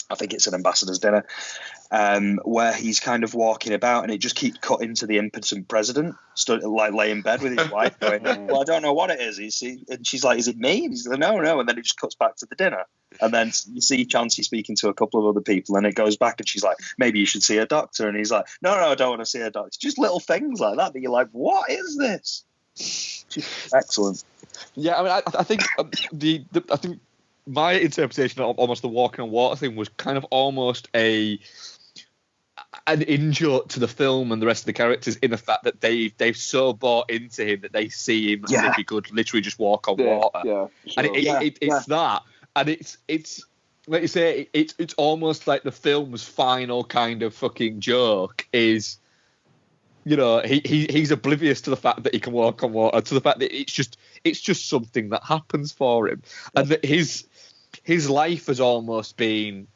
I think it's an ambassador's dinner, where he's kind of walking about, and it just keeps cutting to the impotent president, stood like lay in bed with his wife, going, "Well, I don't know what it is." And she's like, "Is it me?" And he's like, "No." And then it just cuts back to the dinner, and then you see Chansey speaking to a couple of other people, and it goes back, and she's like, "Maybe you should see a doctor." And he's like, "No, I don't want to see a doctor." Just little things like that you're like, "What is this?" Just excellent. Yeah, I mean, I think I think my interpretation of almost the walking on water thing was kind of almost an in-joke to the film and the rest of the characters, in the fact that they've so bought into him that they see him as if he could literally just walk on water. Yeah, sure. And it's that, and it's like you say, it's almost like the film's final kind of fucking joke is, he's oblivious to the fact that he can walk on water, to the fact that it's just something that happens for him, and that his life has almost been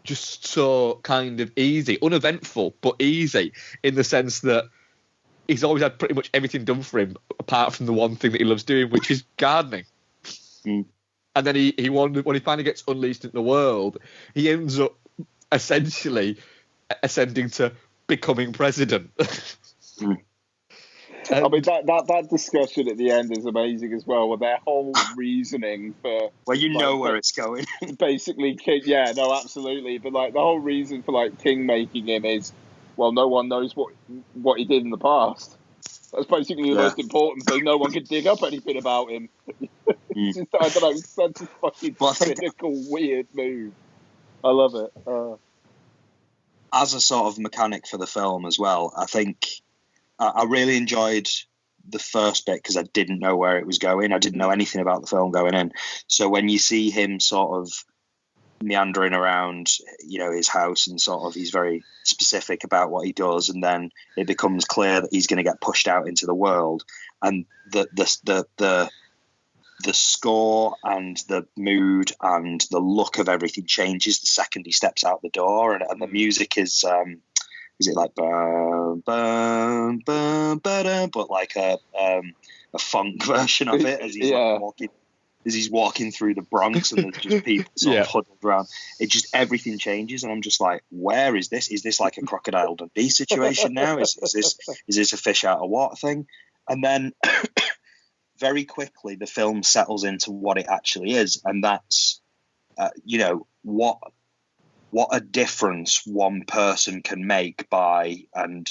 just so kind of easy, uneventful, but easy, in the sense that he's always had pretty much everything done for him, apart from the one thing that he loves doing, which is gardening. Mm. And then he when he finally gets unleashed into the world, he ends up essentially ascending to becoming president. Mm. I mean, that discussion at the end is amazing as well, with their whole reasoning for... Well, where it's going. Basically, King... Yeah, no, absolutely. But, like, the whole reason for, like, King making him is, well, no one knows what he did in the past. That's basically the most important thing. No one can dig up anything about him. It's just, I don't know, it's such a fucking cynical, weird move. I love it. As a sort of mechanic for the film as well, I think... I really enjoyed the first bit because I didn't know where it was going. I didn't know anything about the film going in. So when you see him sort of meandering around, his house, and sort of he's very specific about what he does, and then it becomes clear that he's going to get pushed out into the world, and the score and the mood and the look of everything changes the second he steps out the door, and the music is it like bum, bum, bum, ba-da, but like a funk version of it as he's walking through the Bronx, and there's just people sort of huddled around. It just, everything changes, and I'm just like, where is this? Is this like a Crocodile Dundee situation now? Is this a fish out of water thing? And then very quickly the film settles into what it actually is, and that's what a difference one person can make by, and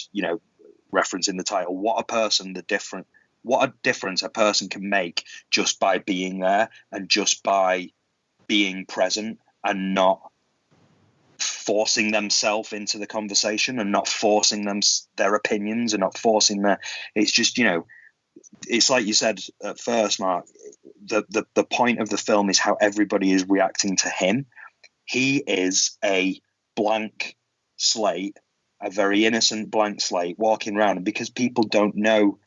referencing the title, what a difference a person can make just by being there, and just by being present, and not forcing themselves into the conversation, and not forcing their opinions, and not forcing it's just, it's like you said at first, Mark, the point of the film is how everybody is reacting to him. He is a blank slate, a very innocent blank slate, walking around. And because people don't know,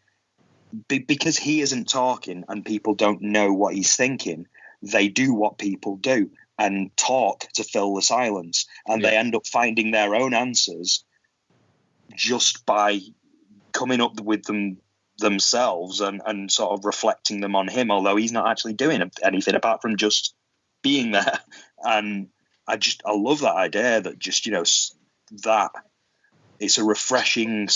because he isn't talking and people don't know what he's thinking, they do what people do and talk to fill the silence. And they end up finding their own answers just by coming up with them themselves and sort of reflecting them on him, although he's not actually doing anything apart from just being there. And I love that idea that just, that it's a refreshing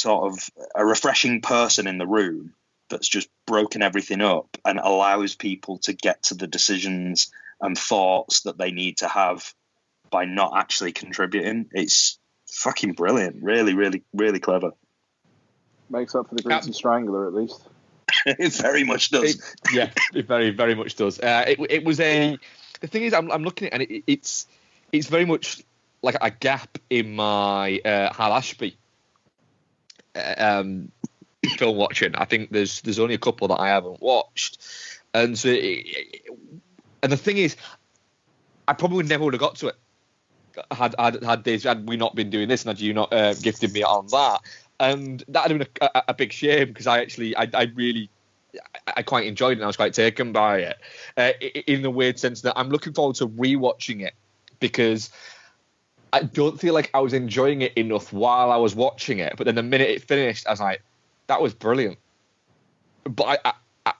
person in the room that's just broken everything up and allows people to get to the decisions and thoughts that they need to have by not actually contributing. It's fucking brilliant. Really, really, really clever. Makes up for the Greasy Strangler, at least. It very much does. It very, very much does. It was the thing is, I'm looking at it, and it's very much like a gap in my Hal Ashby film watching. I think there's only a couple that I haven't watched, and so and the thing is, I probably never would have got to it had we not been doing this, and had you not gifted me on that, and that had been a big shame, because I really quite enjoyed it, and I was quite taken by it, in a weird sense that I'm looking forward to rewatching it, because I don't feel like I was enjoying it enough while I was watching it, but then the minute it finished, I was like, that was brilliant. But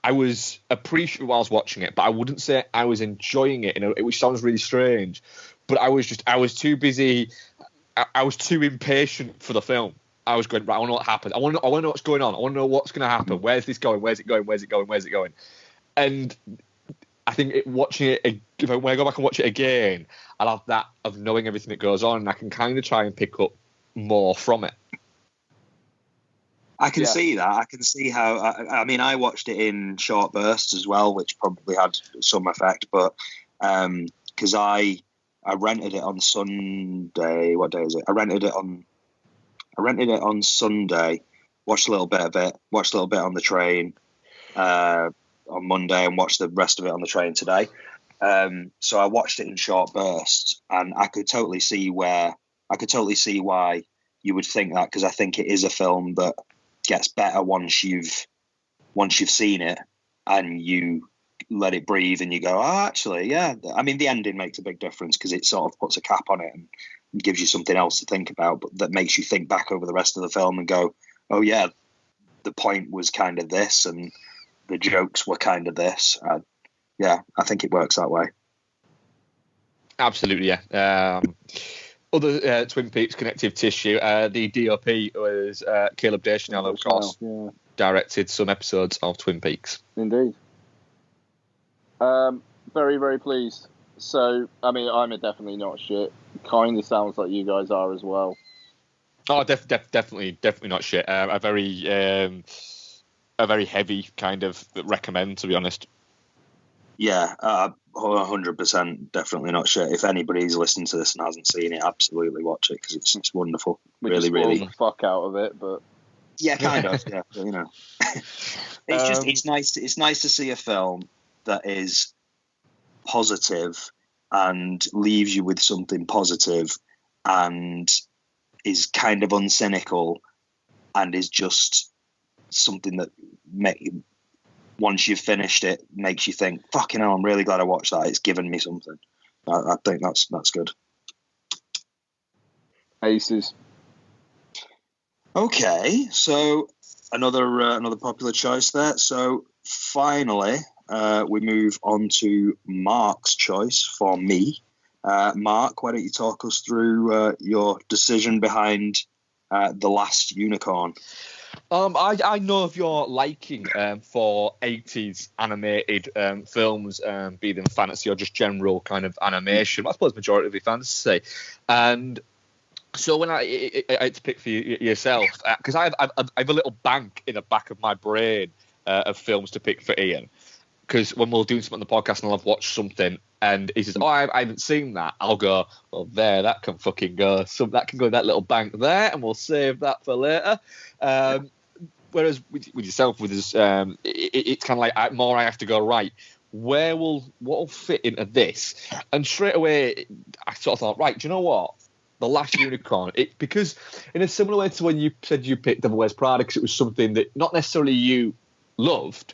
I was appreciative while I was watching it, but I wouldn't say I was enjoying it, which sounds really strange. But I was too busy. I was too impatient for the film. I was going, right, I want to know what happened. I want to know what's going on. I want to know what's going to happen. Where's this going? Where's it going? Where's it going? Where's it going? And I think watching it, when I go back and watch it again, I'll have that of knowing everything that goes on, and I can kind of try and pick up more from it. I can see that. I can see how. I mean, I watched it in short bursts as well, which probably had some effect. But because I rented it on Sunday. What day is it? I rented it on Sunday. Watched a little bit of it. Watched a little bit on the train on Monday, and watched the rest of it on the train today. So I watched it in short bursts, and I could totally see why you would think that, because I think it is a film that gets better once you've seen it and you let it breathe and you go, oh, actually, yeah. I mean, the ending makes a big difference, because it sort of puts a cap on it and gives you something else to think about, but that makes you think back over the rest of the film and go, oh yeah, the point was kind of this and the jokes were kind of this. Yeah, I think it works that way. Absolutely, yeah. Other Twin Peaks connective tissue, the DOP was Caleb Deschanel, of course, directed some episodes of Twin Peaks. Indeed. Very, very pleased. So, I mean, I'm definitely not shit. Kind of sounds like you guys are as well. Oh, definitely not shit. A very heavy kind of recommend, to be honest. Yeah, 100% definitely not shit. If anybody's listening to this and hasn't seen it, absolutely watch it, because it's wonderful. We really, really. The fuck out of it, but yeah, kind of. Yeah, but, you know, it's nice. It's nice to see a film that is positive and leaves you with something positive, and is kind of uncynical, and is just something that once you've finished it, makes you think, fucking hell, I'm really glad I watched that. It's given me something. I think that's good. Aces. Okay, so another popular choice there. So finally, we move on to Mark's choice for me. Mark, why don't you talk us through your decision behind The Last Unicorn? I know of your liking for 80s animated films, be them fantasy or just general kind of animation. I suppose majority of it fantasy. And so when I had to pick for yourself, because I have a little bank in the back of my brain of films to pick for Ian. Because when we're doing something on the podcast and I'll have watched something and he says, oh, I haven't seen that, I'll go, well, that can fucking go. So that can go in that little bank there, and we'll save that for later. Whereas with yourself, with this, it's kind of like I have to go, right, what will fit into this? And straight away, I sort of thought, right, do you know what? The Last Unicorn. Because in a similar way to when you said you picked Devil Wears Prada, because it was something that not necessarily you loved,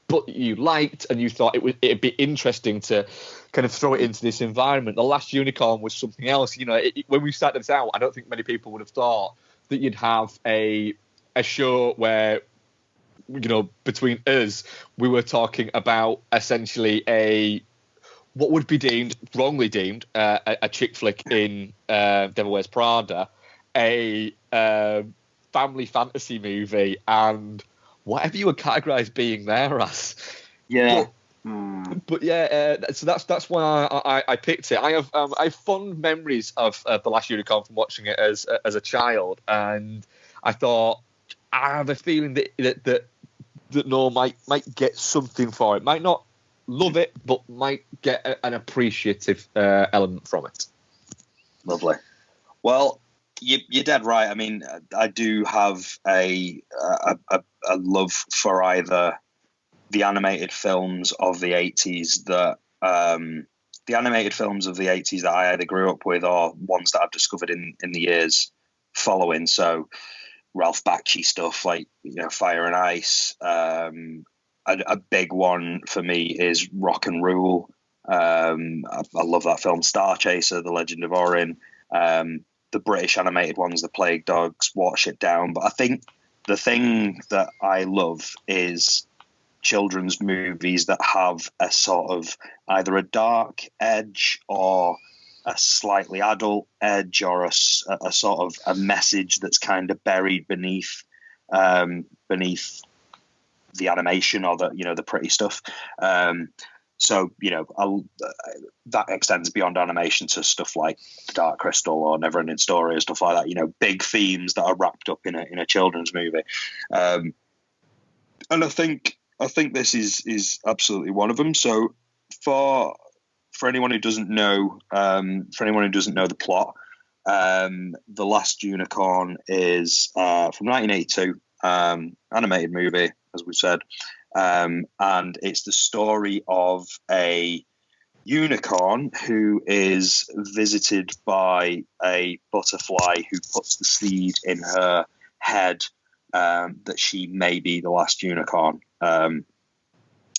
but you liked, and you thought it'd be interesting to kind of throw it into this environment. The Last Unicorn was something else. You know, when we started this out, I don't think many people would have thought that you'd have a show where, you know, between us, we were talking about essentially what would be wrongly deemed a chick flick in Devil Wears Prada, a family fantasy movie, and whatever you would categorise being there as. Yeah. But yeah, so that's why I picked it. I have fond memories of The Last Unicorn from watching it as a child, and I thought, I have a feeling that Noel might get something for it. Might not love it, but might get an appreciative element from it. Lovely. Well, You're dead right. I mean, I do have a love for either the animated films of the 80s that I either grew up with or ones that I've discovered in the years following. So Ralph Bakshi stuff like, Fire and Ice. A big one for me is Rock and Rule. I love that film. Star Chaser, The Legend of Orin. The British animated ones, The Plague Dogs, Watership Down. But I think the thing that I love is children's movies that have a sort of either a dark edge or a slightly adult edge, or a sort of a message that's kind of buried beneath the animation or the pretty stuff. So, that extends beyond animation to stuff like Dark Crystal or Neverending Story and stuff like that, big themes that are wrapped up in a children's movie. And I think this is absolutely one of them. So for anyone who doesn't know, the plot, The Last Unicorn is from 1982, animated movie, as we said. And it's the story of a unicorn who is visited by a butterfly who puts the seed in her head that she may be the last unicorn.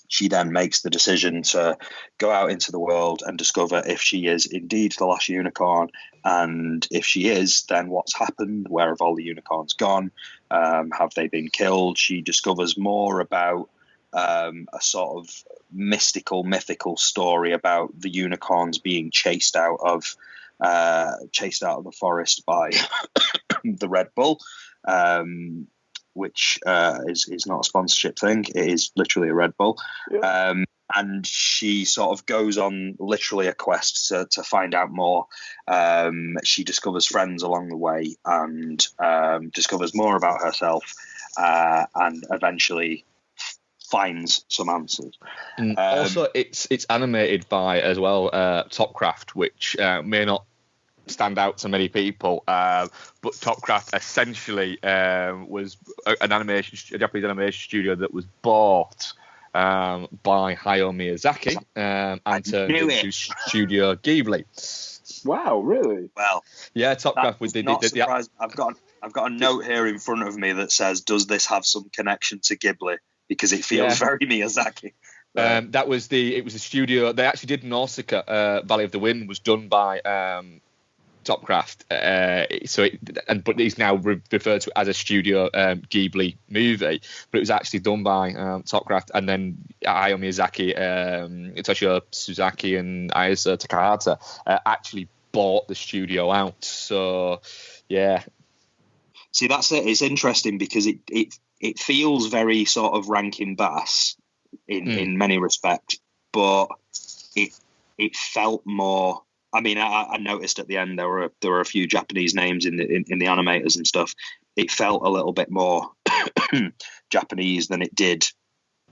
She then makes the decision to go out into the world and discover if she is indeed the last unicorn, and if she is, then what's happened, where have all the unicorns gone, have they been killed? She discovers more about a sort of mythical story about the unicorns being chased out of the forest by the Red Bull, which is not a sponsorship thing. It is literally a Red Bull. Yeah. And she sort of goes on literally a quest to find out more. She discovers friends along the way and discovers more about herself, and eventually finds some answers. Also, it's animated by as well Topcraft, which may not stand out to many people, but Topcraft essentially was a Japanese animation studio that was bought by Hayao Miyazaki and turned into Studio Ghibli. Wow, really? Well, yeah, Topcraft was the. I've got a note here in front of me that says, "Does this have some connection to Ghibli?" Because it feels very Miyazaki. It was a studio. They actually did Nausicaa. Valley of the Wind was done by Topcraft. But it's now referred to as a Studio Ghibli movie. But it was actually done by Topcraft, and then Hayao Miyazaki, Toshio Suzaki, and Ayase Takahata actually bought the studio out. So, yeah. See, that's it. It's interesting because it feels very sort of Rankin Bass in many respects, but it felt more. I mean, I noticed at the end there were a few Japanese names in the animators and stuff. It felt a little bit more Japanese than it did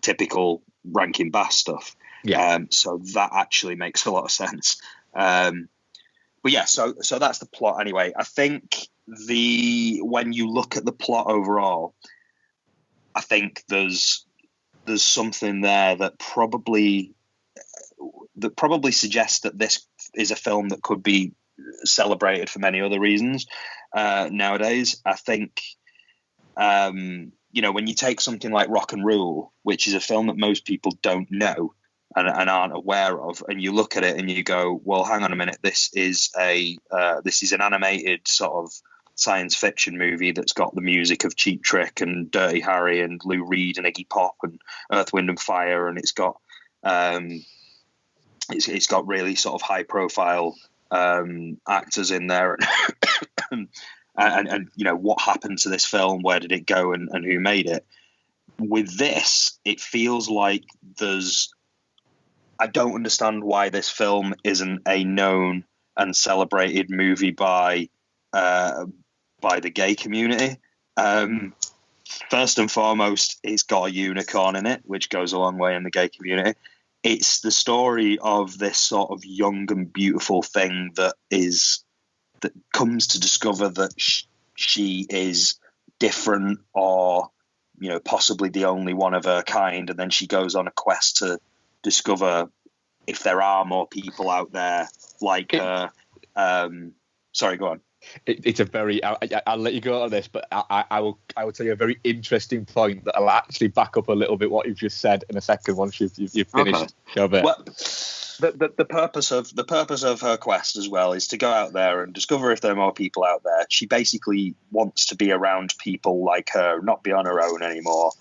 typical Rankin Bass stuff. Yeah. So that actually makes a lot of sense. But yeah, so that's the plot anyway. I think when you look at the plot overall, I think there's something there that probably suggests that this is a film that could be celebrated for many other reasons nowadays. I think when you take something like Rock and Rule, which is a film that most people don't know and aren't aware of, and you look at it and you go, well, hang on a minute, this is an animated sort of science fiction movie that's got the music of Cheap Trick and Dirty Harry and Lou Reed and Iggy Pop and Earth, Wind and Fire, and it's got really sort of high profile actors in there, and what happened to this film, where did it go, and who made it. With this, it feels like I don't understand why this film isn't a known and celebrated movie by the gay community. First and foremost, it's got a unicorn in it, which goes a long way in the gay community. It's the story of this sort of young and beautiful thing that is that comes to discover that she is different, or possibly the only one of her kind, and then she goes on a quest to discover if there are more people out there like her. Sorry, go on. It's a very. I'll let you go on this, but I will tell you a very interesting point that I'll actually back up a little bit what you've just said in a second once you've finished your bit. Well, the purpose of her quest as well is to go out there and discover if there are more people out there. She basically wants to be around people like her, not be on her own anymore.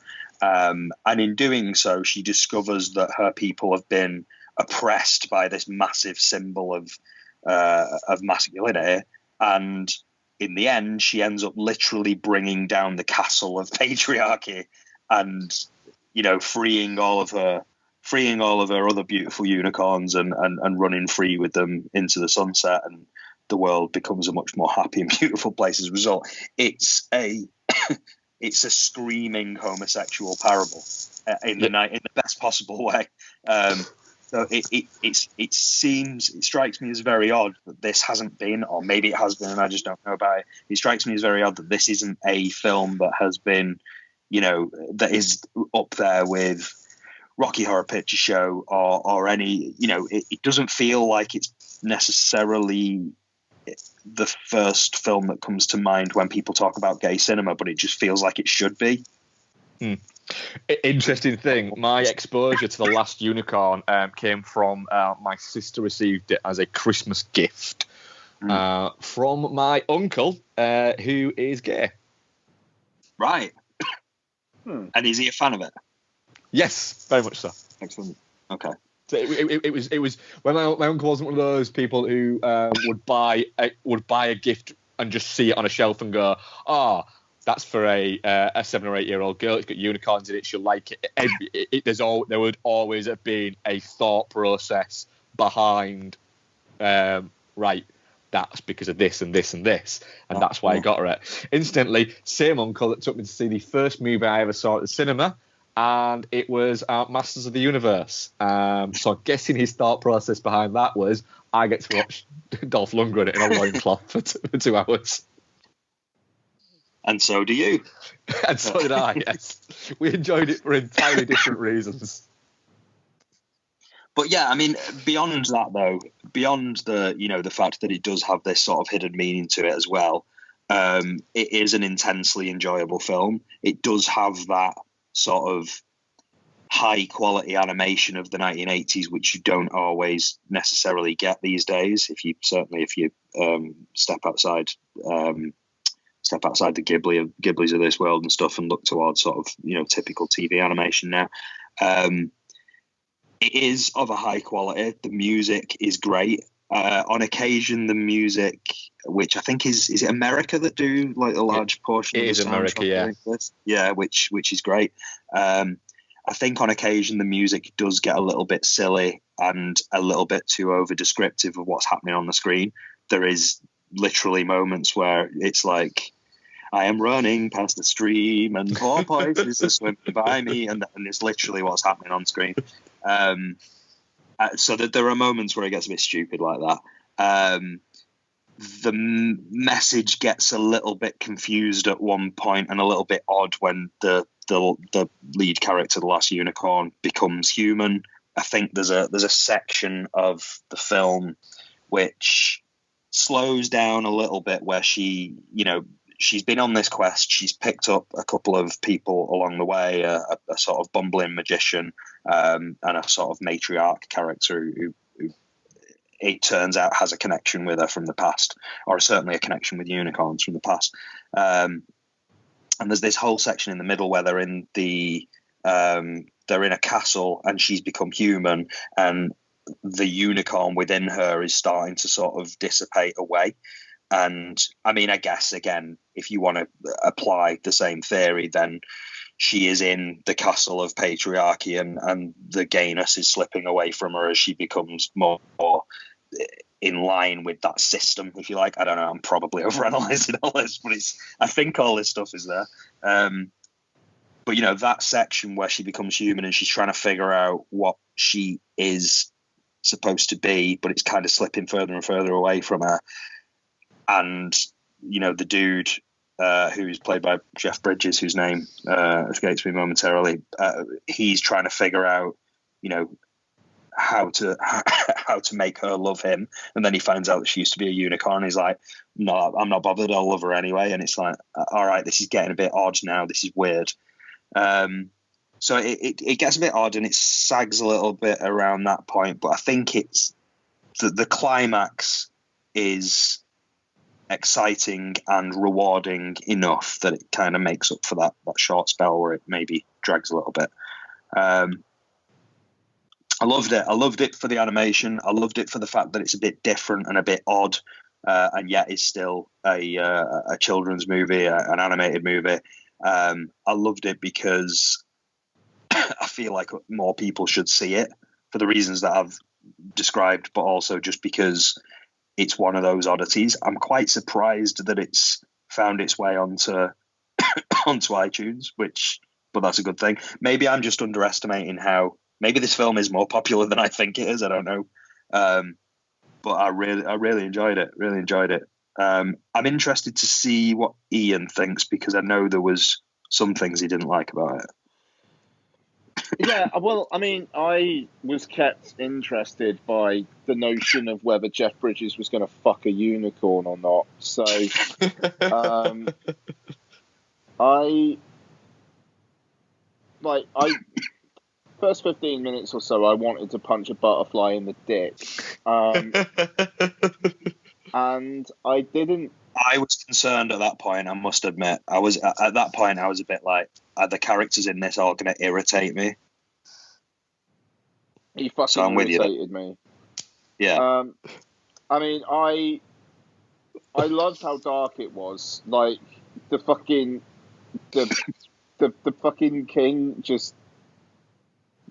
And in doing so, she discovers that her people have been oppressed by this massive symbol of masculinity. And in the end, she ends up literally bringing down the castle of patriarchy, and freeing all of her other beautiful unicorns and running free with them into the sunset, and the world becomes a much more happy and beautiful place as a result. It's a screaming homosexual parable in the best possible way. So it strikes me as very odd that this hasn't been, or maybe it has been and I just don't know about it. It strikes me as very odd that this isn't a film that has been, that is up there with Rocky Horror Picture Show or any, it doesn't feel like it's necessarily the first film that comes to mind when people talk about gay cinema, but it just feels like it should be. Interesting thing, my exposure to The Last Unicorn came from my sister received it as a Christmas gift from my uncle, who is gay. Right. And is he a fan of it? Yes, very much so. Excellent. Okay. So it was when my uncle wasn't one of those people who would buy a gift and just see it on a shelf and go, that's for a 7 or 8 year old girl. It's got unicorns in it. She'll like it. There would always have been a thought process behind. Right, that's because of this and this and this, and that's why I got her it. Instantly, same uncle that took me to see the first movie I ever saw at the cinema, and it was Masters of the Universe. So I'm guessing his thought process behind that was, I get to watch Dolph Lundgren in a loincloth for 2 hours. And so do you. And so did I, yes. We enjoyed it for entirely different reasons. But yeah, I mean, beyond that though, beyond the fact that it does have this sort of hidden meaning to it as well, it is an intensely enjoyable film. It does have that sort of high quality animation of the 1980s, which you don't always necessarily get these days. If you step outside the Ghibli's of this world and stuff and look towards sort of, typical TV animation now. It is of a high quality. The music is great. On occasion, the music, which I think is it America that do like a large portion of the soundtrack? America, yeah. Yeah, which is great. I think on occasion the music does get a little bit silly and a little bit too over descriptive of what's happening on the screen. There is literally moments where it's like, I am running past the stream and porpoises are swimming by me, and it's literally what's happening on screen. So that there are moments where it gets a bit stupid like that. The message gets a little bit confused at one point and a little bit odd when the lead character, the last unicorn, becomes human. I think there's a section of the film which slows down a little bit where she's been on this quest. She's picked up a couple of people along the way, a sort of bumbling magician and a sort of matriarch character who it turns out has a connection with her from the past, or certainly a connection with unicorns from the past. And there's this whole section in the middle where they're in a castle and she's become human, and the unicorn within her is starting to sort of dissipate away. And I mean, I guess, again, if you want to apply the same theory, then she is in the castle of patriarchy and the gayness is slipping away from her as she becomes more in line with that system, if you like. I don't know, I'm probably overanalyzing all this, but I think all this stuff is there. But, that section where she becomes human and she's trying to figure out what she is supposed to be, but it's kind of slipping further and further away from her. and the dude who's played by Jeff Bridges, whose name escapes me momentarily, he's trying to figure out how to make her love him, and then he finds out that she used to be a unicorn. He's like, no, I'm not bothered, I'll love her anyway. And it's like, all right, this is getting a bit odd now, this is weird. So it gets a bit odd, and it sags a little bit around that point, but I think it's the climax is exciting and rewarding enough that it kind of makes up for that short spell where it maybe drags a little bit. I loved it. I loved it for the animation. I loved it for the fact that it's a bit different and a bit odd, and yet is still a children's movie, an animated movie. I loved it because I feel like more people should see it for the reasons that I've described, but also just because it's one of those oddities. I'm quite surprised that it's found its way onto iTunes, but that's a good thing. Maybe I'm just underestimating how. Maybe this film is more popular than I think it is. I don't know, but I really enjoyed it. Really enjoyed it. I'm interested to see what Ian thinks, because I know there was some things he didn't like about it. Yeah, well, I mean, I was kept interested by the notion of whether Jeff Bridges was going to fuck a unicorn or not. So, first 15 minutes or so, I wanted to punch a butterfly in the dick, and I didn't. I was concerned at that point, I must admit. At that point, I was a bit like, are the characters in this all going to irritate me? He fucking irritated me. Yeah. I mean, I loved how dark it was. Like, the fucking king just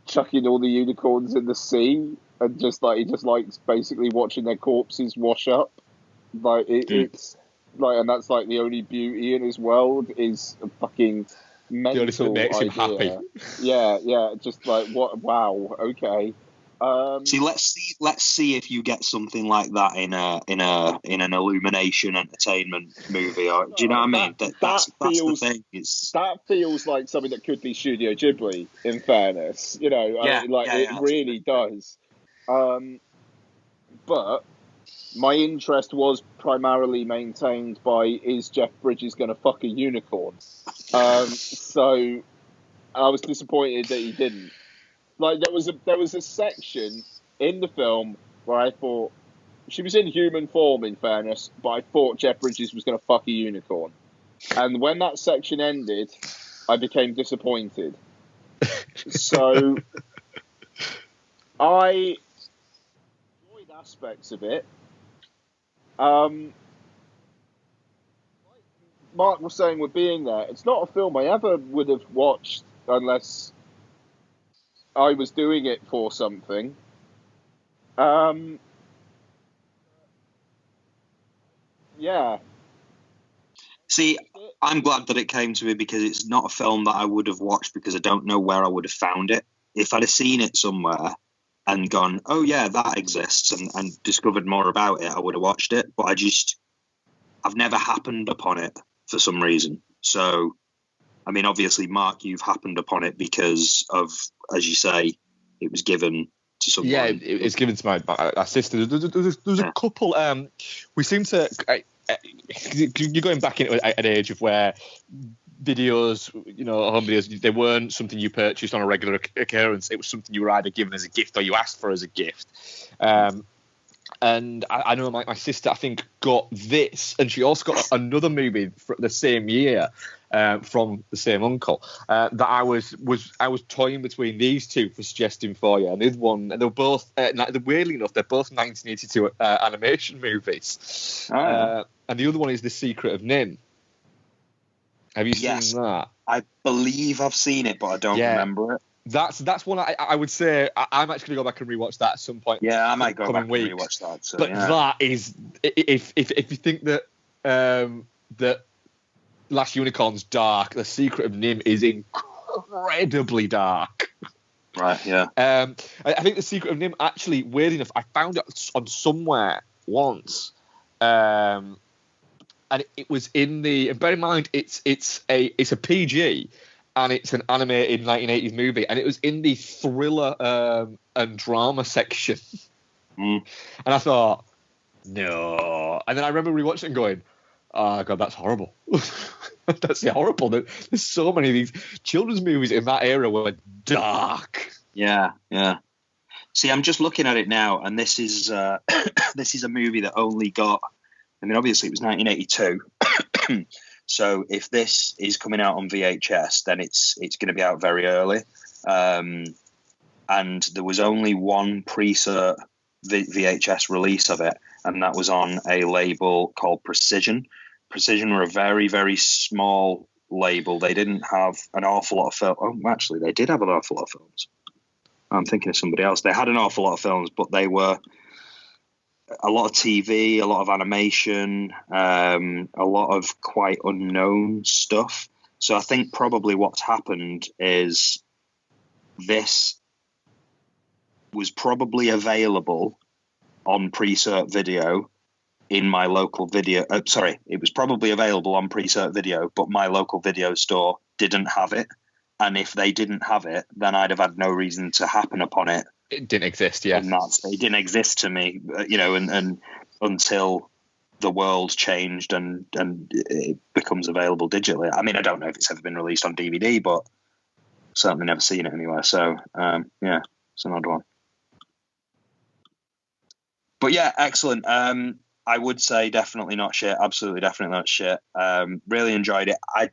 chucking all the unicorns in the sea, and he just likes basically watching their corpses wash up. Like it's like, and that's like the only beauty in his world is a fucking mental the only thing that makes idea. him happy. Yeah, just like what? Wow, okay. See, let's see if you get something like that in an Illumination entertainment movie, or do you know what I mean? That's the thing. That feels like something that could be Studio Ghibli. In fairness, it really does. But my interest was primarily maintained by, is Jeff Bridges going to fuck a unicorn? So I was disappointed that he didn't. Like, there was a section in the film where I thought she was in human form, in fairness, but I thought Jeff Bridges was going to fuck a unicorn. And when that section ended, I became disappointed. So I enjoyed aspects of it. Mark was saying with being there, it's not a film I ever would have watched unless I was doing it for something. Yeah. See, I'm glad that it came to me, because it's not a film that I would have watched, because I don't know where I would have found it. If I'd have seen it somewhere and gone, oh yeah, that exists, and discovered more about it, I would have watched it. But I've never happened upon it for some reason. So, I mean, obviously, Mark, you've happened upon it because of, as you say, it was given to someone. Yeah, it's given to my sister. There's a couple. We seem to. You're going back into an age of where videos, home videos, they weren't something you purchased on a regular occurrence. It was something you were either given as a gift or you asked for as a gift. And I know my sister, I think, got this, and she also got another movie for the same year from the same uncle that I was toying between these two for suggesting for you. And the other one, they're both, weirdly enough, they're both 1982 animation movies. And the other one is The Secret of Nim. Have you seen that? I believe I've seen it, but I don't remember it. That's one I would say I'm actually going to go back and rewatch that at some point. Yeah, I might go back and rewatch that. So, but that is, if you think that that Last Unicorn's dark, The Secret of Nim is incredibly dark. Right. Yeah. I think The Secret of Nim, actually, weird enough, I found it on somewhere once. and it was in the. And bear in mind, it's a PG, and it's an animated 1980s movie, and it was in the thriller and drama section. And I thought, no. And then I remember rewatching it and going, oh god, that's horrible. That's horrible. There's so many of these children's movies in that era were dark. Yeah. See, I'm just looking at it now, and this is this is a movie that only got. I mean, obviously it was 1982, so if this is coming out on VHS, then it's going to be out very early. And there was only one pre-cert VHS release of it, and that was on a label called Precision. Precision were a very, very small label. They didn't have an awful lot of film. Oh, actually, they did have an awful lot of films. I'm thinking of somebody else. They had an awful lot of films, but they were a lot of TV, a lot of animation, a lot of quite unknown stuff. So I think probably what's happened is this was probably available on pre-cert video in my local video. It was probably available on pre-cert video, but my local video store didn't have it. And if they didn't have it, then I'd have had no reason to happen upon it. It didn't exist, yeah. And it didn't exist to me, and until the world changed and it becomes available digitally. I mean, I don't know if it's ever been released on DVD, but certainly never seen it anywhere. So, yeah, it's an odd one. But yeah, excellent. I would say definitely not shit. Absolutely, definitely not shit. Really enjoyed it. I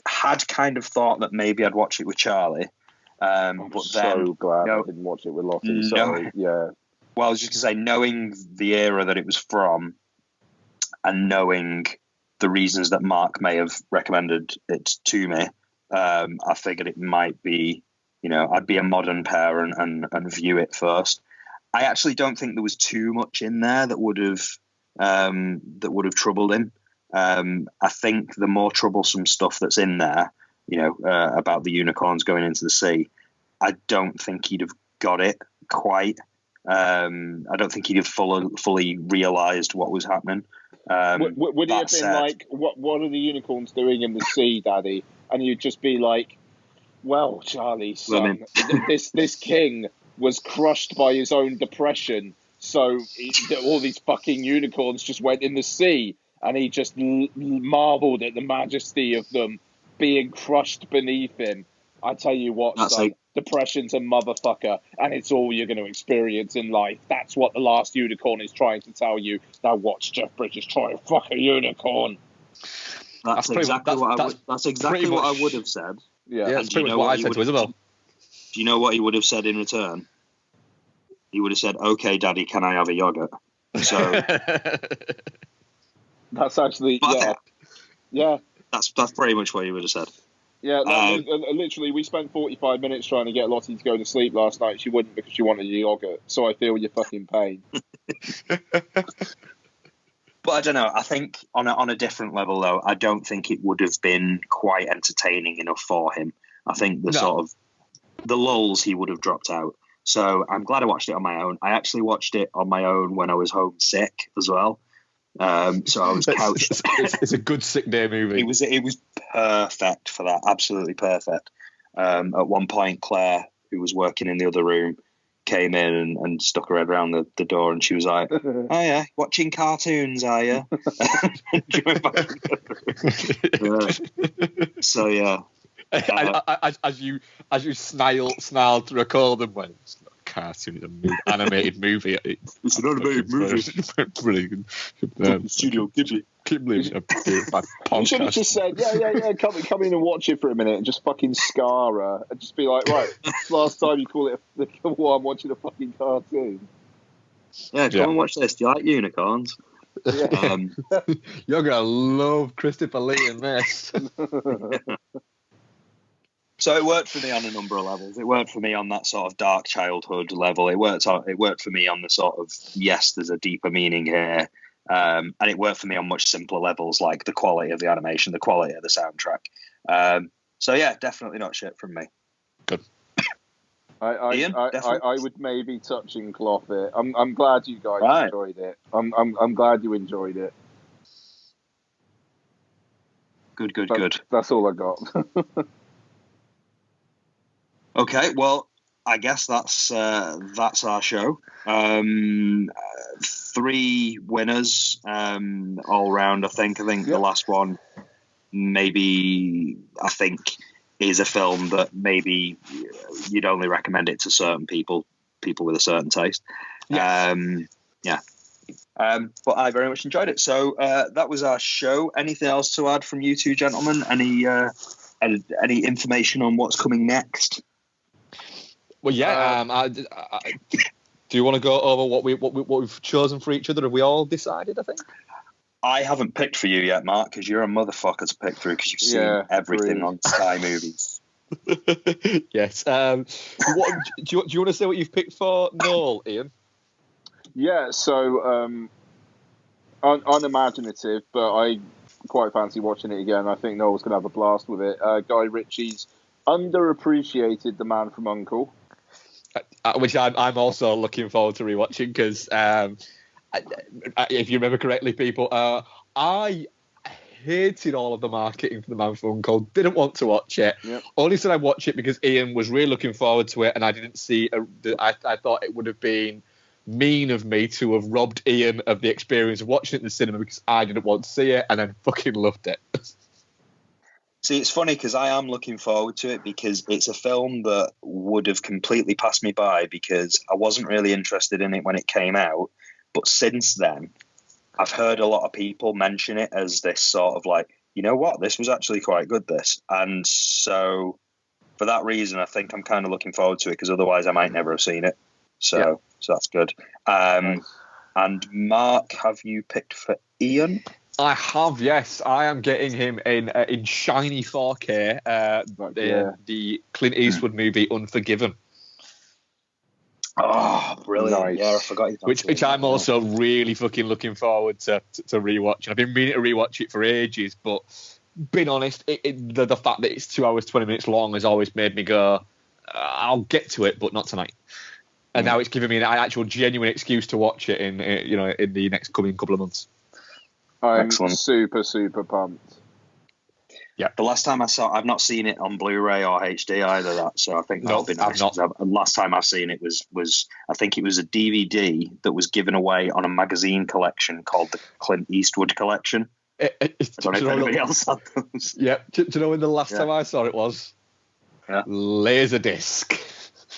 had kind of thought that maybe I'd watch it with Charlie. But then, so glad I didn't watch it with Lottie. Sorry, yeah. Well, I was just going to say, knowing the era that it was from and knowing the reasons that Mark may have recommended it to me, I figured it might be, I'd be a modern parent and view it first. I actually don't think there was too much in there that would have troubled him. I think the more troublesome stuff that's in there, about the unicorns going into the sea, I don't think he'd have got it quite. I don't think he'd have fully realised what was happening. Would he have been like, what are the unicorns doing in the sea, Daddy? And you'd just be like, well, Charlie, son, this king was crushed by his own depression, so all these fucking unicorns just went in the sea, and he just marveled at the majesty of them being crushed beneath him. I tell you what, son, depression's a motherfucker, and it's all you're going to experience in life. That's what the last unicorn is trying to tell you. Now watch Jeff Bridges try and fuck a unicorn. That's exactly what I would have said. Yeah, that's pretty much what I said to Isabel. Do you know what he would have said in return? He would have said, "Okay, Daddy, can I have a yogurt?" So that's actually yeah. That's pretty much what he would have said. Yeah, literally, we spent 45 minutes trying to get Lottie to go to sleep last night. She wouldn't because she wanted a yogurt. So I feel your fucking pain. But I don't know. I think on a different level, though, I don't think it would have been quite entertaining enough for him. I think sort of the lulls he would have dropped out. So I'm glad I watched it on my own. I actually watched it on my own when I was homesick as well. So I was couched. It's a good sick day movie. It was perfect for that. Absolutely perfect. At one point, Claire, who was working in the other room, came in and stuck her head around the door, and she was like, "Oh yeah, watching cartoons, are you?" So yeah. As you snarled to recall them when it's not a cartoon, it's an animated movie. It's an animated movie. Brilliant. Studio Ghibli. You should have just said, yeah, come in and watch it for a minute and just fucking scar her and just be like, right, last time you call it I'm watching a fucking cartoon. Yeah, come and watch this. Do you like unicorns? Yeah. You're gonna love Christopher Lee in this. So it worked for me on a number of levels. It worked for me on that sort of dark childhood level. It worked for me on the sort of, yes, there's a deeper meaning here. And it worked for me on much simpler levels, like the quality of the animation, the quality of the soundtrack. So yeah, definitely not shit from me. Good. Ian, I would maybe touch and cloth it. I'm glad you guys enjoyed it. I'm glad you enjoyed it. Good. That's all I got. Okay, well, I guess that's our show. 3 winners all round. I think the last one maybe is a film that maybe you'd only recommend it to certain people with a certain taste. But I very much enjoyed it. So that was our show. Anything else to add from you two gentlemen? Any information on what's coming next? Well, yeah. Do you want to go over what we've chosen for each other? Have we all decided? I think I haven't picked for you yet, Mark, because you're a motherfucker to pick through because you've seen everything on Sky Movies. Yes. Do you want to say what you've picked for Noel, Ian? Yeah. So unimaginative, but I quite fancy watching it again. I think Noel's going to have a blast with it. Guy Ritchie's underappreciated The Man from U.N.C.L.E. Which I'm also looking forward to rewatching because if you remember correctly, people, I hated all of the marketing for The Man from U.N.C.L.E. Didn't want to watch it. Yep. Only said I'd watch it because Ian was really looking forward to it, and I didn't see. I thought it would have been mean of me to have robbed Ian of the experience of watching it in the cinema because I didn't want to see it, and then fucking loved it. See, it's funny because I am looking forward to it because it's a film that would have completely passed me by because I wasn't really interested in it when it came out. But since then, I've heard a lot of people mention it as this sort of like, you know what, this was actually quite good, this. And so for that reason, I think I'm kind of looking forward to it because otherwise I might never have seen it. So that's good. And Mark, have you picked for Ian? I have, yes. I am getting him in shiny 4K. The Clint Eastwood movie Unforgiven. Oh, brilliant! Nice. Yeah, I forgot. Which I'm also really fucking looking forward to rewatching. I've been meaning to rewatch it for ages, but being honest, the fact that it's 2 hours 20 minutes long has always made me go, I'll get to it, but not tonight. And now it's giving me an actual genuine excuse to watch it in the next coming couple of months. I'm Excellent. super, super pumped. Yeah, the last time I've not seen it on Blu-ray or HD either. So I think that'll be nice. I've not. Last time I've seen it was I think it was a DVD that was given away on a magazine collection called the Clint Eastwood Collection. I don't know if anybody else had those. Yeah. Do you know when the last time I saw it was? Yeah. Laserdisc.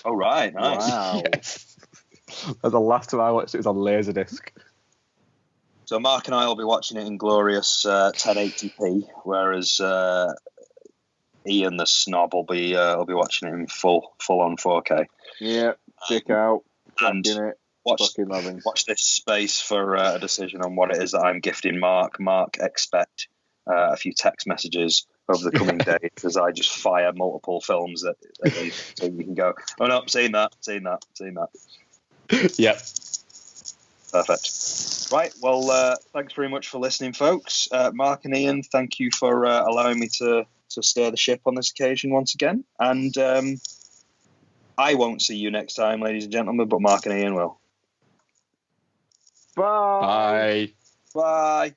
Oh right, nice. Wow. Yes. The last time I watched it was on Laserdisc. So Mark and I will be watching it in glorious 1080p, whereas Ian the snob will be watching it in full on 4K. Yeah, check out. And watch this space for a decision on what it is that I'm gifting Mark. Mark, expect a few text messages over the coming days as I just fire multiple films that so you can go, oh no, seen that. Yep. Perfect. Right, well, thanks very much for listening, folks. Mark and Ian, thank you for allowing me to steer the ship on this occasion once again. And I won't see you next time, ladies and gentlemen, but Mark and Ian will. Bye. Bye. Bye.